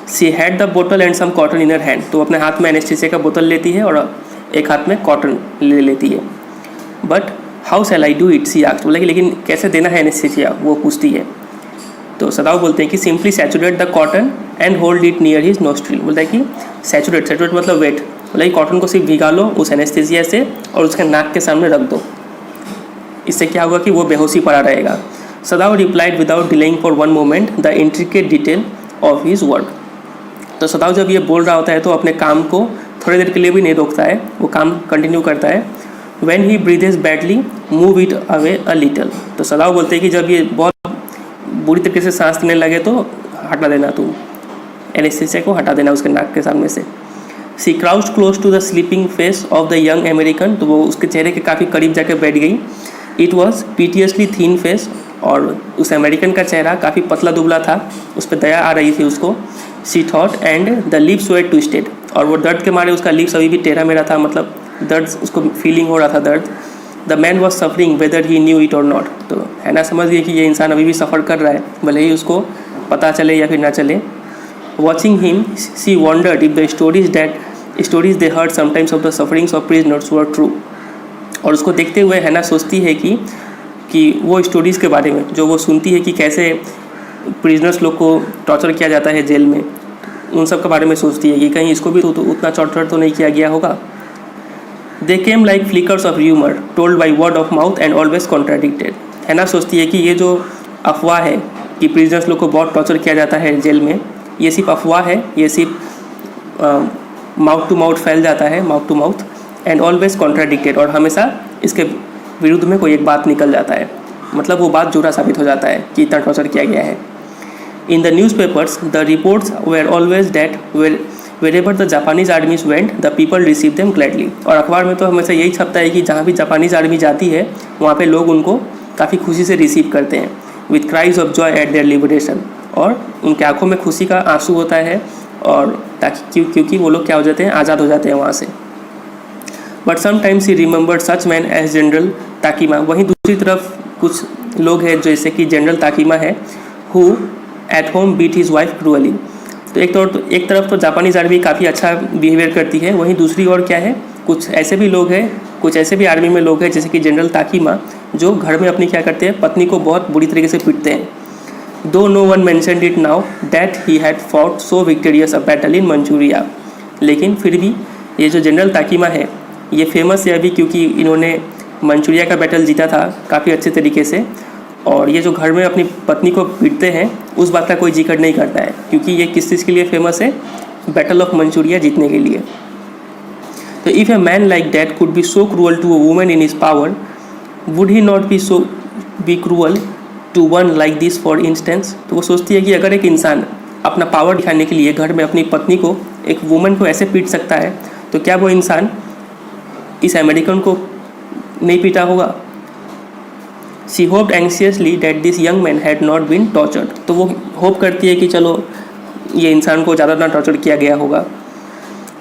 She had the bottle and some cotton in her hand. तो अपने हाथ में एनेस्थीसिया का बोतल लेती है और एक हाथ में कॉटन ले लेती है। But how shall I do it she asked. बोला कि लेकिन कैसे देना है एनेस्थीसिया, वो पूछती है। तो सदाओ बोलते हैं कि simply saturate the cotton and hold it near his nostril. बोलता है कि सैचुरेट मतलब वेट। बोला कि कॉटन को सिर्फ भिगा लो उस एनेस्थीसिया से और उसके नाक के सामने रख दो। इससे क्या होगा कि वो बेहोशी पड़ा रहेगा। Sadao replied without delaying for one moment the intricate detail of his work. तो सदाओ जब ये बोल रहा होता है तो अपने काम को थोड़ी देर के लिए भी नहीं रोकता है, वो काम कंटिन्यू करता है। When he breathes badly move it away a little. तो सदाओ बोलते हैं कि जब ये बहुत बुरी तरीके से सांस लेने लगे तो हटा देना, तुम एनेस्थीसिया को हटा देना उसके नाक के सामने से। She crouched close to the sleeping face of the young American. तो वो उसके चेहरे के काफ़ी करीब जाकर बैठ गई। It was piteously thin face. और उस अमेरिकन का चेहरा काफ़ी पतला दुबला था, उस पर दया आ रही थी उसको। She thought and the lips were twisted. और वो दर्द के मारे उसका लिप्स अभी भी टेढ़ा मेढ़ा था, मतलब दर्द उसको फीलिंग हो रहा था दर्द। The man was suffering weather he knew it और नॉट। तो हैना समझ गई कि ये इंसान अभी भी सफ़र कर रहा है, भले ही उसको पता चले या फिर ना चले। Watching him she wondered if the stories they heard sometimes of the sufferings of prisoners were true. और उसको देखते हुए हैना सोचती है कि वो स्टोरीज़ के बारे में जो वो सुनती है कि कैसे प्रिजनर्स लोग को टॉर्चर किया जाता है जेल में, उन सब के बारे में सोचती है कि कहीं इसको भी तो उतना टॉर्चर तो नहीं किया गया होगा। They came like flickers of rumour told by word of mouth and always contradicted. Hana सोचती है कि ये जो अफवाह है कि प्रिजनर्स लोग को बहुत टॉर्चर किया जाता है जेल में, ये सिर्फ अफवाह है, ये सिर्फ माउथ टू माउथ फैल जाता है, mouth to mouth, and always contradicted, और हमेशा इसके विरुद्ध में कोई एक बात निकल जाता है, मतलब वो बात झूठा साबित हो जाता है कि इतना टॉर्चर किया गया है। In the news papers the reports where always that wherever the Japanese armies went, the people received them gladly। और अखबार में तो हमेशा यही छपता है कि जहाँ भी जापानीज़ आर्मी जाती है वहाँ पे लोग उनको काफ़ी खुशी से रिसीव करते हैं, with cries of Joy eight there liberation, और उनके आंखों में खुशी का आंसू होता है, और ताकि क्योंकि वो लोग क्या हो जाते हैं, आज़ाद हो जाते हैं वहाँ से। But sometimes he remembered such man as General Takima. वहीं दूसरी तरफ कुछ लोग हैं जैसे कि जनरल ताकीमा है, who at home beat his wife cruelly. तो एक तरफ तो जापानीज़ आर्मी काफ़ी अच्छा बिहेवियर करती है, वहीं दूसरी ओर क्या है, कुछ ऐसे भी लोग हैं, कुछ ऐसे भी आर्मी में लोग हैं जैसे कि जनरल ताकीमा, जो घर में अपनी क्या करते हैं, पत्नी को बहुत बुरी तरीके से पीटते हैं। Though no one mentioned it now that he had fought so victorious a battle in Manchuria. लेकिन फिर भी ये जो जनरल ताकीमा है ये फेमस है अभी क्योंकि इन्होंने मंचूरिया का बैटल जीता था काफ़ी अच्छे तरीके से, और ये जो घर में अपनी पत्नी को पीटते हैं उस बात का कोई जिक्र नहीं करता है, क्योंकि ये किस चीज़ के लिए फेमस है, बैटल ऑफ मंचूरिया जीतने के लिए। तो if a man like that could be so cruel to a woman in his power, would he not be cruel to one like this for instance. तो वो सोचती है कि अगर एक इंसान अपना पावर दिखाने के लिए घर में अपनी पत्नी को, एक वुमन को ऐसे पीट सकता है, तो क्या वो इंसान इस अमेरिकन को नहीं पीटा होगा। She hoped anxiously that this young man had not been tortured. तो वो होप करती है कि चलो ये इंसान को ज़्यादा ना टॉर्चर किया गया होगा।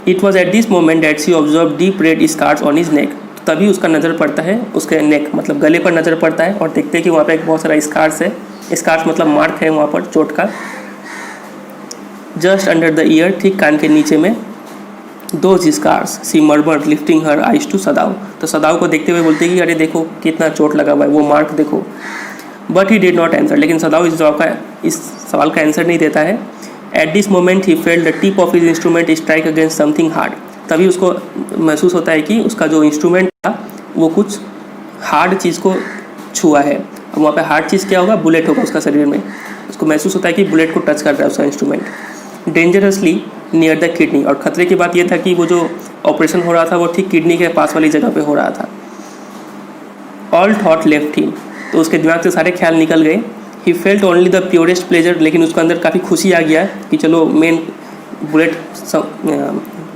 It was at this moment that she observe deep red scars on his neck. तभी उसका नज़र पड़ता है उसके नेक मतलब गले पर नज़र पड़ता है, और देखते हैं कि वहाँ पे एक बहुत सारा स्कार्स है, स्कार्स मतलब मार्क है वहाँ पर चोट का। जस्ट अंडर द ईयर, ठीक कान के नीचे में। Those scars she murmured lifting her eyes to Sadao. तो सदाव को देखते हुए बोलते हैं कि अरे देखो कितना चोट लगा हुआ है, वो मार्क देखो। But he did not answer. लेकिन सदाव इस सवाल का आंसर नहीं देता है। Eight this moment he felt the tip of his instrument strike against something hard. तभी उसको महसूस होता है कि उसका जो इंस्ट्रूमेंट था वो कुछ हार्ड चीज़ को छुआ है। अब वहाँ पे हार्ड चीज़ क्या होगा, बुलेट होगा उसका शरीर में। उसको महसूस होता है कि बुलेट को टच कर रहा है उसका instrument. Dangerously near the kidney, और ख़तरे की बात यह था कि वो जो ऑपरेशन हो रहा था वो ठीक किडनी के पास वाली जगह पे हो रहा था। All thought left him. तो उसके दिमाग से सारे ख्याल निकल गए। He felt only the purest pleasure. लेकिन उसके अंदर काफ़ी खुशी आ गया कि चलो मेन बुलेट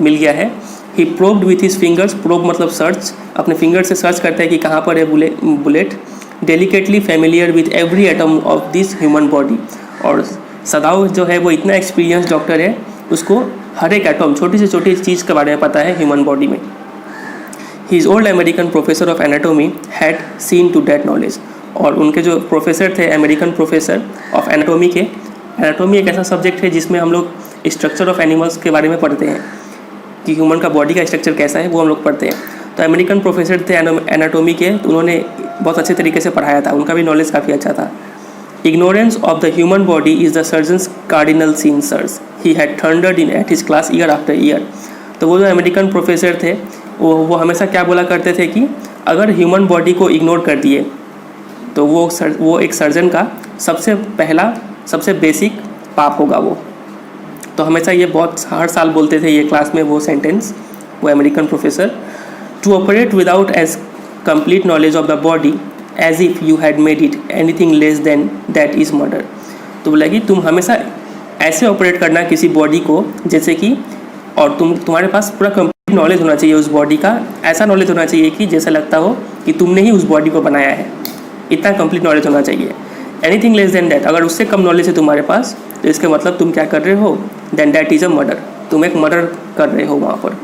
मिल गया है। He probed with his fingers. Probe मतलब सर्च, अपने फिंगर से सर्च करता है कि कहाँ पर है bullet. Delicately familiar with every atom of this human body. और सदाव जो है वो इतना एक्सपीरियंस डॉक्टर है, उसको हर एक एटम, छोटी से छोटी चीज़ के बारे में पता है ह्यूमन बॉडी में। His old American professor of anatomy had seen to that knowledge. और उनके जो प्रोफेसर थे, अमेरिकन प्रोफेसर ऑफ एनाटोमी के, एनाटोमी एक ऐसा सब्जेक्ट है जिसमें हम लोग स्ट्रक्चर ऑफ एनिमल्स के बारे में पढ़ते हैं कि ह्यूमन का बॉडी का स्ट्रक्चर कैसा है, वो हम लोग पढ़ते हैं। तो अमेरिकन प्रोफेसर थे एनाटोमी के, तो उन्होंने बहुत अच्छे तरीके से पढ़ाया था, उनका भी नॉलेज काफ़ी अच्छा था। Ignorance of the human body is the surgeon's cardinal sin, sirs. He had thundered in at his class year after year. तो वो जो अमेरिकन प्रोफेसर थे वो हमेशा क्या बोला करते थे कि अगर ह्यूमन बॉडी को इग्नोर कर दिए तो वो एक सर्जन का सबसे बेसिक पाप होगा वो। तो हमेशा ये बहुत हर साल बोलते थे ये क्लास में वो सेंटेंस, वो American professor. To operate without as complete knowledge of the body as if you had made it anything less than that is murder. तो बोला कि तुम हमेशा ऐसे ऑपरेट करना किसी बॉडी को जैसे कि, और तुम्हारे पास पूरा कंप्लीट नॉलेज होना चाहिए उस बॉडी का, ऐसा नॉलेज होना चाहिए कि जैसा लगता हो कि तुमने ही उस बॉडी को बनाया है, इतना कंप्लीट नॉलेज होना चाहिए। एनीथिंग लेस देन दैट, अगर उससे कम नॉलेज है तुम्हारे पास तो इसका मतलब तुम क्या कर रहे हो, then that is a murder, तुम एक मर्डर कर रहे हो वहाँ पर।